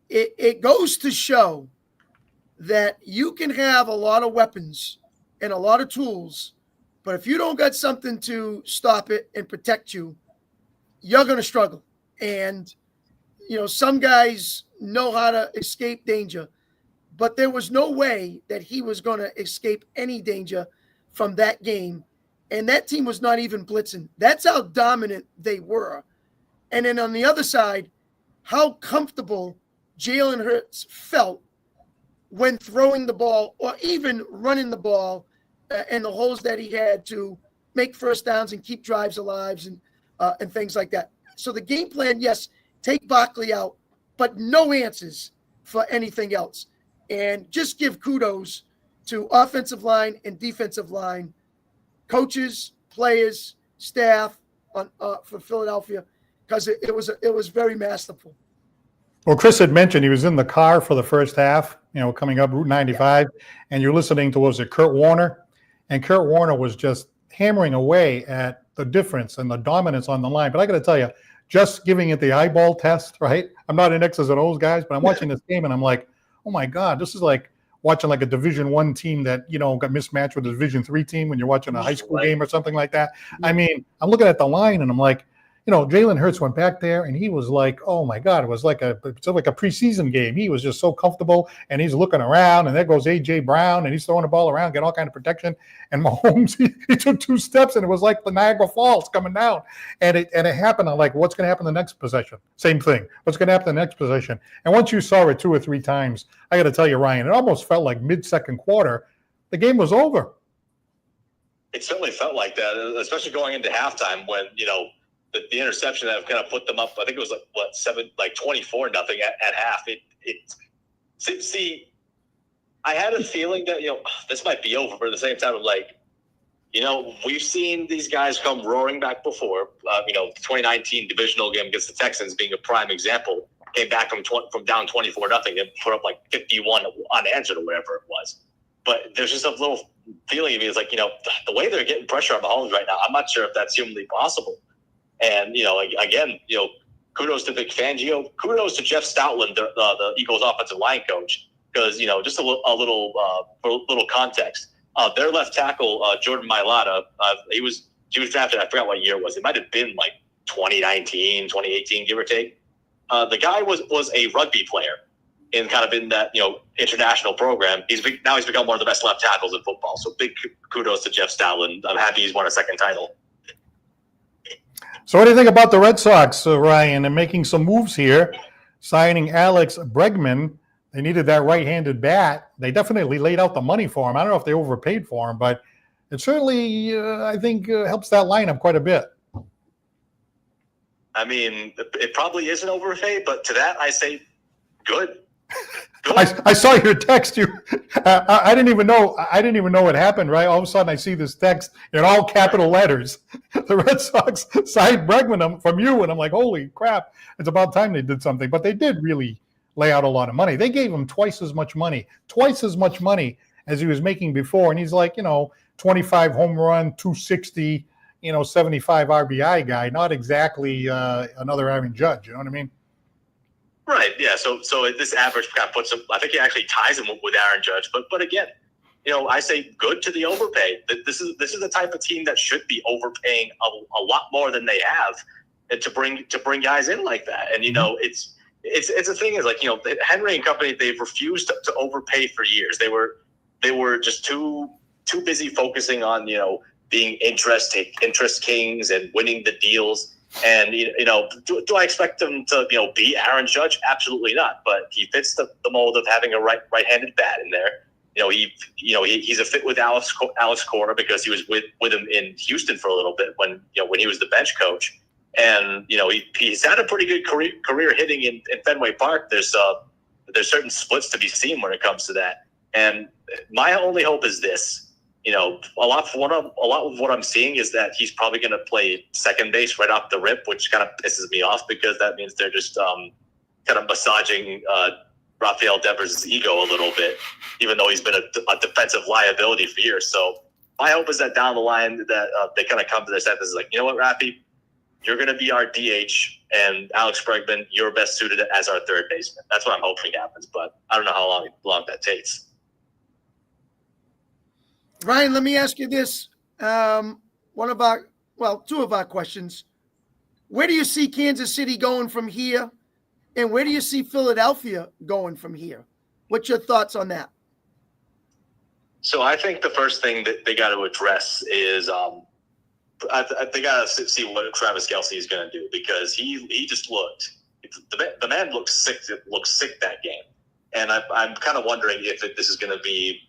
it goes to show that you can have a lot of weapons and a lot of tools, but if you don't got something to stop it and protect you, you're going to struggle. And, some guys know how to escape danger, but there was no way that he was going to escape any danger from that game. And that team was not even blitzing. That's how dominant they were. And then on the other side, how comfortable Jalen Hurts felt when throwing the ball or even running the ball and the holes that he had to make first downs and keep drives alive and things like that. So the game plan, yes, take Barkley out, but no answers for anything else. And just give kudos to offensive line and defensive line, coaches, players, staff for Philadelphia, because it was very masterful. Well, Chris had mentioned he was in the car for the first half, coming up Route 95, and you're listening to, was it Kurt Warner? And Kurt Warner was just hammering away at the difference and the dominance on the line. But I got to tell you, just giving it the eyeball test, right? I'm not an X's and O's guys, but I'm watching this game and I'm like, oh my God, this is like watching like a Division I team that, got mismatched with a Division III team when you're watching a high school game or something like that. I mean, I'm looking at the line and I'm like, Jalen Hurts went back there and he was like, oh my God, it was like a preseason game. He was just so comfortable and he's looking around and there goes A.J. Brown and he's throwing the ball around, get all kind of protection. And Mahomes, he took 2 steps and it was like the Niagara Falls coming down. And it happened. I'm like, what's going to happen the next possession? Same thing. What's going to happen the next possession? And once you saw it 2 or 3 times, I got to tell you, Ryan, it almost felt like mid-second quarter, the game was over. It certainly felt like that, especially going into halftime when, the interception that kind of put them up. I think it was 24-0 at half. See, I had a feeling that this might be over, but at the same time, I'm like, we've seen these guys come roaring back before. The 2019 divisional game against the Texans being a prime example, came back from down 24-0 and put up like 51 unanswered or whatever it was. but there's just a little feeling in me. It's like, the way they're getting pressure on Mahomes right now, I'm not sure if that's humanly possible. And, again, kudos to Vic Fangio. Kudos to Jeff Stoutland, the Eagles offensive line coach, because, just a little context. Their left tackle, Jordan Mailata, he was drafted, I forgot what year it was. It might have been like 2019, 2018, give or take. The guy was a rugby player in that, international program. He's become one of the best left tackles in football. So big kudos to Jeff Stoutland. I'm happy he's won a second title. So what do you think about the Red Sox, Ryan, and making some moves here, signing Alex Bregman? They needed that right-handed bat. They definitely laid out the money for him. I don't know if they overpaid for him, but it certainly, I think, helps that lineup quite a bit. I mean, it probably is an overpay, but to that I say good. I saw your text. I didn't even know. I didn't even know what happened. Right, all of a sudden I see this text in all capital letters. The Red Sox signed Bregman from you, and I'm like, holy crap! It's about time they did something. But they did really lay out a lot of money. They gave him twice as much money as he was making before, and he's like, 25 home run, 260, 75 RBI guy. Not exactly another Aaron Judge. You know what I mean? Right. Yeah. So this average kind of puts him. I think he actually ties him with Aaron Judge. But again, I say good to the overpay. This is the type of team that should be overpaying a lot more than they have, and to bring guys in like that. And it's the thing is, like, Henry and company, they've refused to overpay for years. They were just too busy focusing on being interest kings and winning the deals. And, do I expect him to, be Aaron Judge? Absolutely not. But he fits the mold of having a right-handed bat in there. He's a fit with Alex Cora because he was with him in Houston for a little bit when he was the bench coach. And, he's had a pretty good career hitting in Fenway Park. There's certain splits to be seen when it comes to that. And my only hope is this. A lot of what I'm seeing is that he's probably going to play second base right off the rip, which kind of pisses me off because that means they're just kind of massaging Rafael Devers' ego a little bit, even though he's been a defensive liability for years. So my hope is that down the line that they kind of come to their senses, like, you know what, Rafi, you're going to be our DH, and Alex Bregman, you're best suited as our third baseman. That's what I'm hoping happens, but I don't know how long that takes. Ryan, let me ask you this. Two of our questions. Where do you see Kansas City going from here? And where do you see Philadelphia going from here? What's your thoughts on that? So I think the first thing that they got to address is they got to see what Travis Kelce is going to do, because he just looked – the man looked sick that game. And I'm kind of wondering if this is going to be,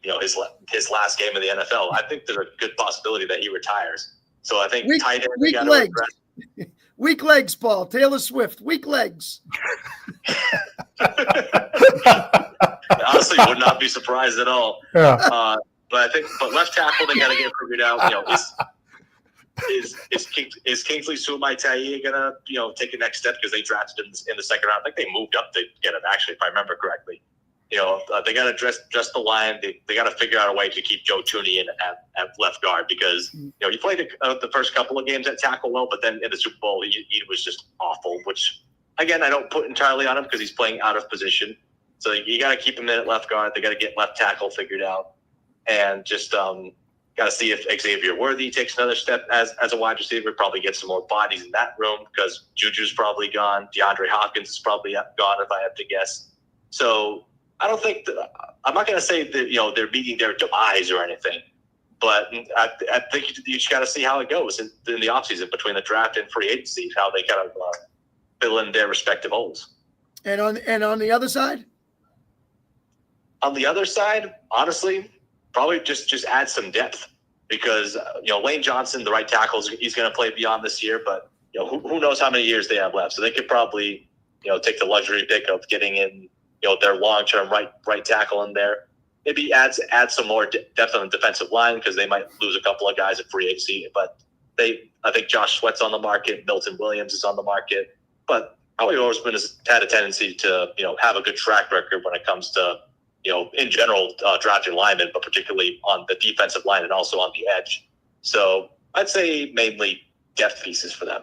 his last game in the NFL. I think there's a good possibility that he retires. So I think tight end. Weak legs. Weak legs, Paul. Taylor Swift. Weak legs. Honestly, would not be surprised at all. Yeah. But left tackle, they got to get figured out. Is Kingsley Suamaitai gonna take a next step because they drafted him in the second round? I think they moved up to get him, actually, if I remember correctly. They got to address the line. They got to figure out a way to keep Joe Tooney in at left guard, because he played the first couple of games at tackle well, but then in the Super Bowl he was just awful. Which, again, I don't put entirely on him because he's playing out of position. So you got to keep him in at left guard. They got to get left tackle figured out, and just got to see if Xavier Worthy takes another step as a wide receiver. Probably get some more bodies in that room because Juju's probably gone. DeAndre Hopkins is probably gone, if I have to guess. So I don't think I'm not going to say that they're meeting their demise or anything, but I think you just got to see how it goes in the offseason between the draft and free agency, how they kind of fill in their respective holes. And on the other side? On the other side, honestly, probably just add some depth, because Lane Johnson, the right tackle, he's going to play beyond this year, but who knows how many years they have left. So they could probably take the luxury pick of getting in their long-term right tackle in there. Maybe add some more depth on the defensive line, because they might lose a couple of guys at free agency. But I think Josh Sweat's on the market, Milton Williams is on the market, but Howie Orseman has had a tendency to have a good track record when it comes to in general, drafting linemen, but particularly on the defensive line and also on the edge. So I'd say mainly depth pieces for them.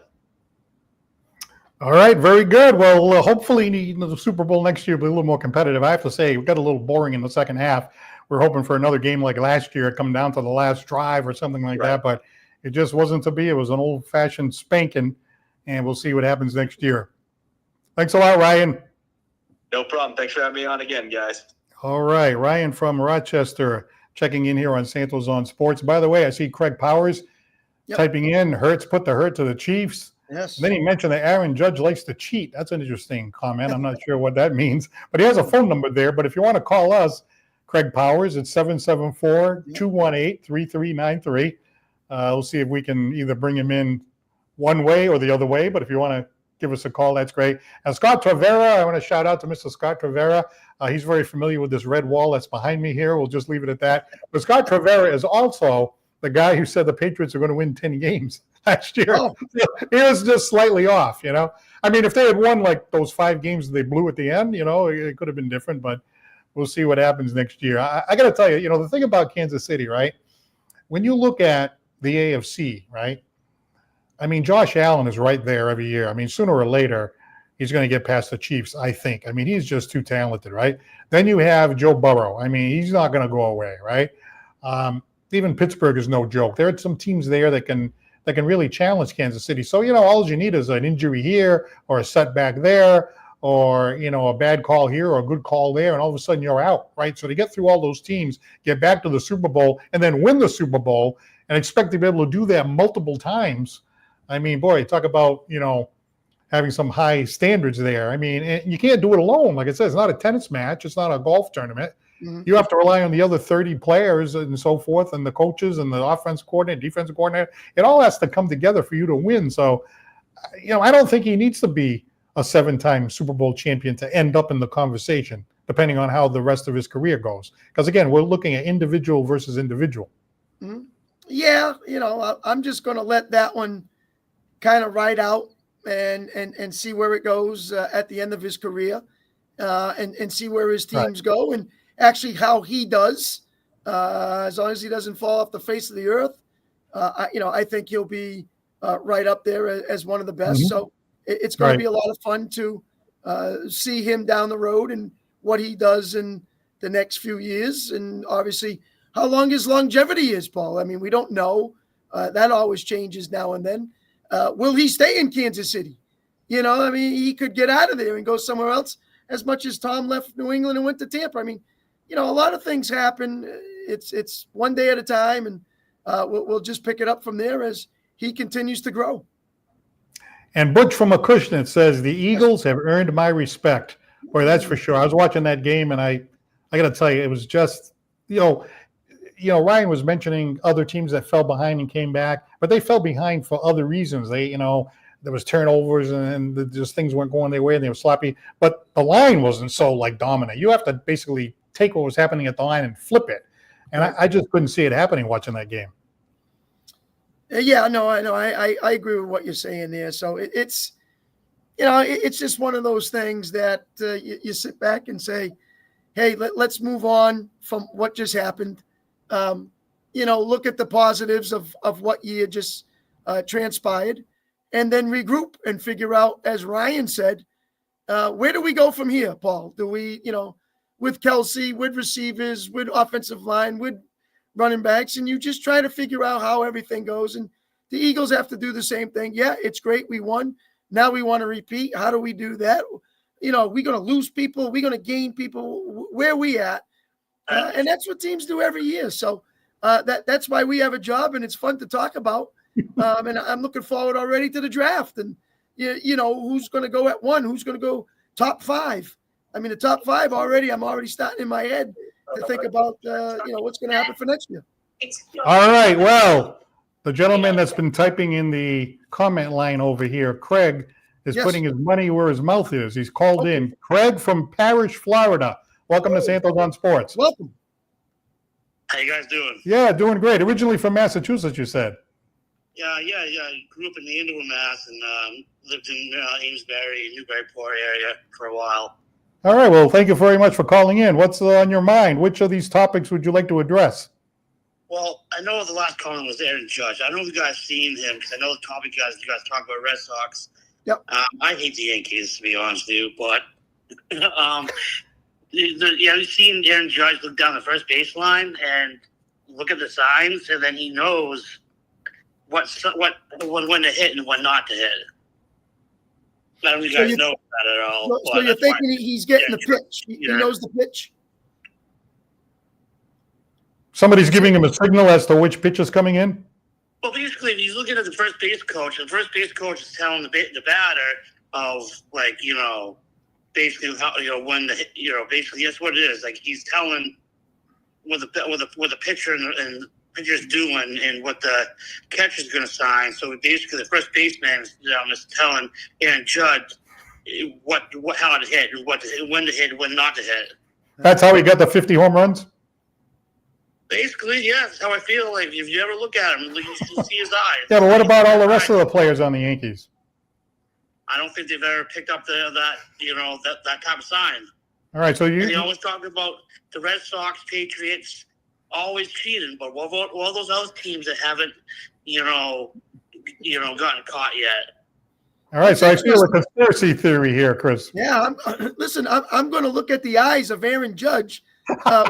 All right, very good. Well, hopefully the Super Bowl next year will be a little more competitive. I have to say, we got a little boring in the second half. We're hoping for another game like last year, come down to the last drive or something like that, but it just wasn't to be. It was an old-fashioned spanking, and we'll see what happens next year. Thanks a lot, Ryan. No problem. Thanks for having me on again, guys. All right, Ryan from Rochester checking in here on Santos on Sports. By the way, I see Craig Powers typing in, Hurts put the hurt to the Chiefs. Yes. And then he mentioned that Aaron Judge likes to cheat. That's an interesting comment. I'm not sure what that means, but he has a phone number there. But if you want to call us, Craig Powers, it's 774-218-3393. We'll see if we can either bring him in one way or the other way. But if you want to give us a call, that's great. And Scott Travera, I want to shout out to Mr. Scott Travera. He's very familiar with this red wall that's behind me here. We'll just leave it at that. But Scott Travera is also the guy who said the Patriots are going to win 10 games last year. Oh. He was just slightly off, I mean, if they had won like those 5 games they blew at the end, it could have been different, but we'll see what happens next year. I got to tell you, the thing about Kansas City, right? When you look at the AFC, right? I mean, Josh Allen is right there every year. I mean, sooner or later, he's going to get past the Chiefs, I think. I mean, he's just too talented, right? Then you have Joe Burrow. I mean, he's not going to go away, right? Even Pittsburgh is no joke. There are some teams there that can really challenge Kansas City. So, all you need is an injury here or a setback there or, a bad call here or a good call there, and all of a sudden you're out, right? So to get through all those teams, get back to the Super Bowl, and then win the Super Bowl and expect to be able to do that multiple times, I mean, boy, talk about, having some high standards there. I mean, you can't do it alone. Like I said, it's not a tennis match. It's not a golf tournament. Mm-hmm. You have to rely on the other 30 players and so forth, and the coaches and the offense coordinator, defensive coordinator. It all has to come together for you to win. So, I don't think he needs to be a 7-time Super Bowl champion to end up in the conversation, depending on how the rest of his career goes. Because, again, we're looking at individual versus individual. Mm-hmm. Yeah, I'm just going to let that one kind of ride out and see where it goes at the end of his career and see where his teams go and actually how he does, as long as he doesn't fall off the face of the earth. I think he'll be right up there as one of the best. Mm-hmm. So it's going to be a lot of fun to see him down the road and what he does in the next few years. And obviously how long his longevity is, Paul. I mean, we don't know. That always changes now and then. Will he stay in Kansas City? I mean, he could get out of there and go somewhere else, as much as Tom left New England and went to Tampa. I mean, a lot of things happen. It's one day at a time, and we'll just pick it up from there as he continues to grow. And Butch from Acushnet says, the Eagles have earned my respect. Boy, that's for sure. I was watching that game, and I got to tell you, it was just, Ryan was mentioning other teams that fell behind and came back, but they fell behind for other reasons. They, there was turnovers and just things weren't going their way and they were sloppy. But the line wasn't so dominant. You have to basically take what was happening at the line and flip it. And I just couldn't see it happening watching that game. Yeah, no, I know. I agree with what you're saying there. So it's just one of those things that you sit back and say, hey, let's move on from what just happened. Look at the positives of what you just transpired and then regroup and figure out, as Ryan said, where do we go from here, Paul? Do we, with Kelsey, with receivers, with offensive line, with running backs, and you just try to figure out how everything goes. And the Eagles have to do the same thing. Yeah, it's great. We won. Now we want to repeat. How do we do that? We're going to lose people. We're going to gain people. Where are we at? And that's what teams do every year. So that's why we have a job, and it's fun to talk about. And I'm looking forward already to the draft. And, who's going to go at 1? Who's going to go top 5? I mean, the top 5 already, I'm already starting in my head to think about, what's going to happen for next year. All right. Well, the gentleman that's been typing in the comment line over here, Craig, is putting his money where his mouth is. He's called in. Craig from Parrish, Florida. Welcome to Santos on Sports. Welcome. How you guys doing? Yeah, doing great. Originally from Massachusetts, you said. Yeah. I grew up in Andover, Mass, and lived in Amesbury, Newburyport area for a while. All right. Well, thank you very much for calling in. What's on your mind? Which of these topics would you like to address? Well, I know the last comment was Aaron Judge. I don't know if you guys seen him because I know the topic you guys talk about Red Sox. Yep. I hate the Yankees, to be honest with you, but you've seen Aaron Judge look down the first baseline and look at the signs, and then he knows when to hit and when not to hit. I don't know if you guys know that at all. So you're thinking he's getting the pitch. He knows the pitch? Somebody's giving him a signal as to which pitch is coming in? Well, basically, if he's looking at the first base coach is telling the batter of, like, basically how, when the, basically that's what it is. Like, he's telling what the pitcher and pitcher's doing and what the catcher's going to sign. So basically, the first baseman is telling Aaron Judge how to hit and when to hit and when not to hit. That's how he got the 50 home runs? Basically, yeah, that's how I feel. Like, if you ever look at him, you see his eyes. Yeah, but what about all the rest of the players on the Yankees? I don't think they've ever picked up that type of sign. All right, so And they always talk about the Red Sox, Patriots, always cheating, but what about all those other teams that haven't, gotten caught yet? All right, so I feel a conspiracy theory here, Chris. Yeah, I'm going to look at the eyes of Aaron Judge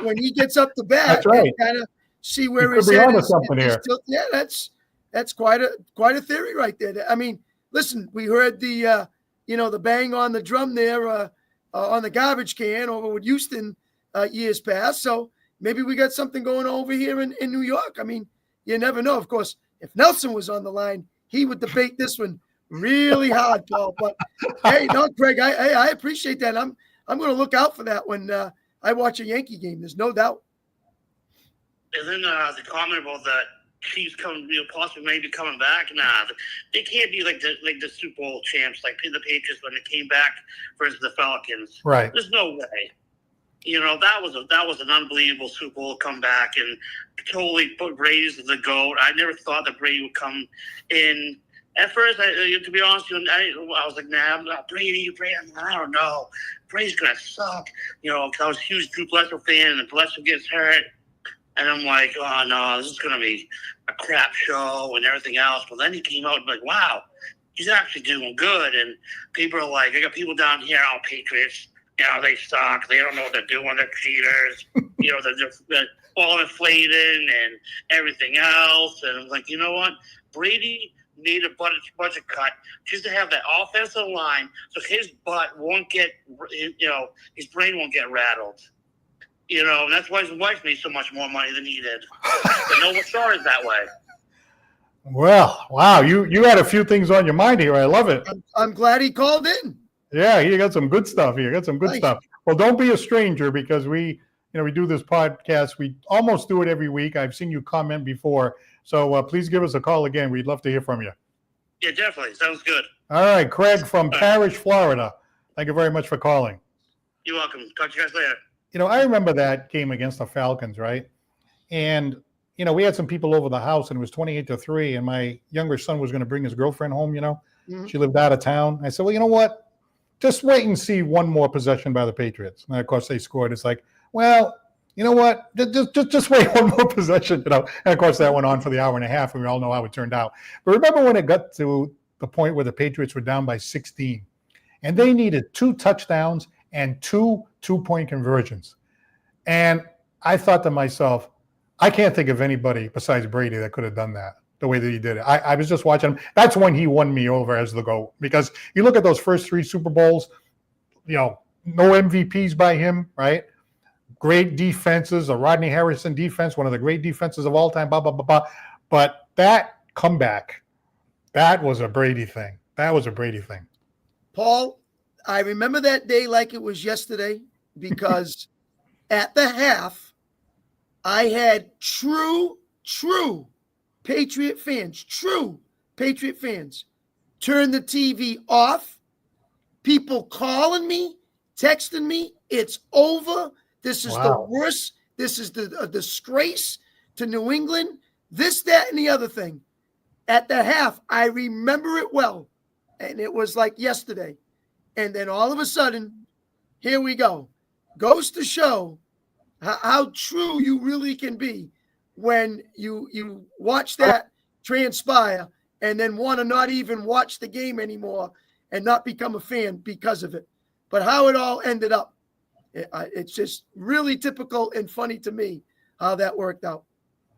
when he gets up to bat. That's right. And kind of see where You his could be head onto is. something here. Yeah, that's quite a theory right there. I mean, listen, we heard the the bang on the drum there on the garbage can over with Houston years past. So maybe we got something going over here in New York. I mean, you never know. Of course, if Nelson was on the line, he would debate this one really hard, Paul. But hey, no, Craig, I appreciate that. I'm going to look out for that when I watch a Yankee game. There's no doubt. And then the comment about the Chiefs possibly maybe coming back. Nah, they can't be like the Super Bowl champs, like the Patriots when they came back versus the Falcons. Right. There's no way. That was an unbelievable Super Bowl comeback and totally put Brady's the GOAT. I never thought that Brady would come in. At first, to be honest with you, I was like, nah, I'm not Brady. I don't know. Brady's going to suck. Because I was a huge Drew Bledsoe fan, and Bledsoe gets hurt. And I'm like, oh, no, this is going to be a crap show and everything else. But then he came out and like, wow, he's actually doing good. And people are like, I got people down here on Patriots. They suck. They don't know what they're doing. They're cheaters. They're all inflated and everything else. And I'm like, you know what? Brady made a budget cut just to have that offensive line so his butt won't get, his brain won't get rattled. And that's why his wife made so much more money than he did. But no one saw it that way. Well, wow, you had a few things on your mind here. I love it. I'm glad he called in. Yeah, you got some good stuff here. Got some good Nice. stuff. Well, don't be a stranger because we do this podcast. We almost do it every week. I've seen you comment before. So please give us a call again. We'd love to hear from you. Yeah, definitely. Sounds good. All right, Craig from Parrish, Florida. Thank you very much for calling. You're welcome. Talk to you guys later. I remember that game against the Falcons, right? And, we had some people over the house and it was 28-3 and my younger son was going to bring his girlfriend home, Mhm. She lived out of town. I said, well, you know what? Just wait and see one more possession by the Patriots. And of course they scored. It's like, well, you know what? Just wait one more possession, And of course that went on for the hour and a half and we all know how it turned out. But remember when it got to the point where the Patriots were down by 16 and they needed 2 touchdowns and 2 two-point conversions. And I thought to myself, I can't think of anybody besides Brady that could have done that the way that he did it. I was just watching him. That's when he won me over as the GOAT because you look at those first 3 Super Bowls, no MVPs by him, right? Great defenses, a Rodney Harrison defense, one of the great defenses of all time, blah, blah, blah, blah. But that comeback, that was a Brady thing. Paul, I remember that day like it was yesterday because at the half, I had true Patriot fans, turn the TV off, people calling me, texting me, it's over. This is the worst. This is a disgrace to New England, this, that, and the other thing. At the half, I remember it well, and it was like yesterday. And then all of a sudden, here we go. Goes to show how true you really can be when you watch that transpire and then want to not even watch the game anymore and not become a fan because of it. But how it all ended up, it's just really typical and funny to me how that worked out.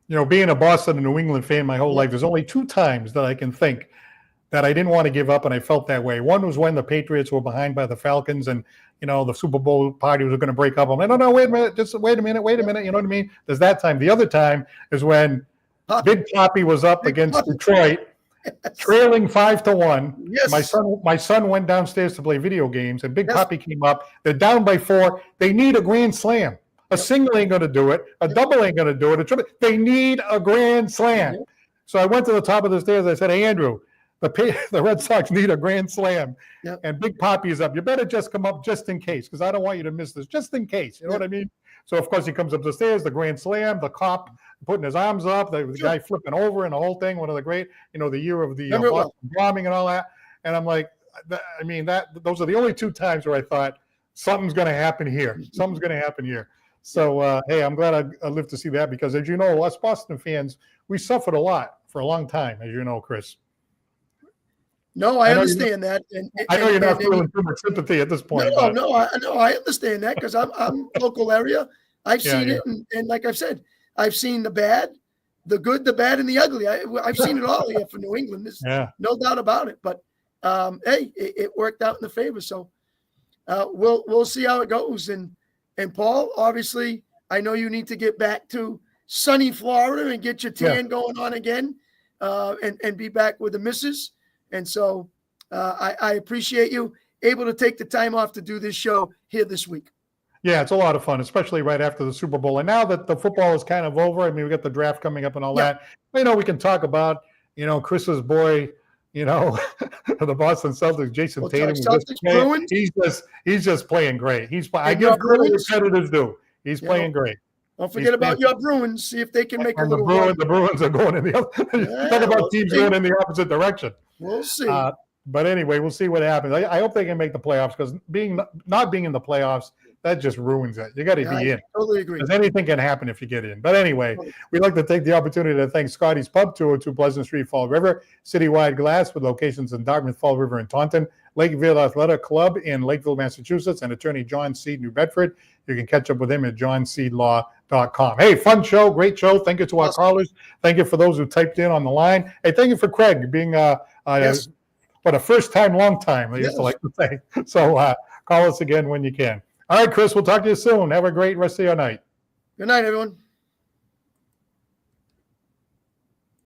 You know, being a Boston and New England fan my whole life, there's only 2 times that I can think that I didn't want to give up, and I felt that way. One was when the Patriots were behind by the Falcons, and the Super Bowl party was going to break up. I'm like, no, wait a minute, just wait a minute. You know what I mean? There's that time. The other time is when Big Poppy was up against Detroit, trailing 5-1. Yes. My son went downstairs to play video games, and Big Poppy came up. They're down by 4. They need a grand slam. A single ain't going to do it. A double ain't going to do it. A triple. They need a grand slam. So I went to the top of the stairs. I said, hey, Andrew, the Red Sox need a grand slam. And Big Poppy is up. You better just come up just in case, because I don't want you to miss this, just in case. You know what I mean? So, of course, he comes up the stairs, the grand slam, the cop putting his arms up, the guy flipping over and the whole thing, one of the great, the year of the Boston bombing and all that. And I'm like, those are the only 2 times where I thought something's going to happen here. Something's going to happen here. So, hey, I'm glad I lived to see that because, as you know, us Boston fans, we suffered a lot for a long time, as you know, Chris. No, I understand that. I know you're not feeling too much sympathy at this point. No, I understand that because I'm local area. I've seen it, and like I've said, I've seen the bad, the good, the bad, and the ugly. I've seen it all here for New England. There's no doubt about it. But hey, it worked out in the favor. So we'll see how it goes. And Paul, obviously, I know you need to get back to sunny Florida and get your tan going on again, and be back with the missus. And so I appreciate you able to take the time off to do this show here this week. Yeah, it's a lot of fun, especially right after the Super Bowl. And now that the football is kind of over, I mean, we got the draft coming up and all that. We can talk about, Chris's boy, the Boston Celtics, Jason Tatum. He's just playing great. I give credit where credit is due. He's playing great. Don't forget about your Bruins. See if they can make a little run. The Bruins are going in the other. Talk about teams going in the opposite direction. We'll see. But anyway, we'll see what happens. I hope they can make the playoffs because not being in the playoffs, that just ruins it. You got to be in. Totally agree. Because anything can happen if you get in. But anyway, we'd like to take the opportunity to thank Scotty's Pub, 202 Pleasant Street, Fall River, Citywide Glass with locations in Dartmouth, Fall River, and Taunton, Lakeville Athletic Club in Lakeville, Massachusetts, and attorney John Seed, New Bedford. You can catch up with him at johnseedlaw.com. Hey, fun show, great show. Thank you to our callers. Thank you for those who typed in on the line. Hey, thank you for Craig being a first time, long time, I used to like to say. So call us again when you can. All right, Chris, we'll talk to you soon. Have a great rest of your night. Good night, everyone.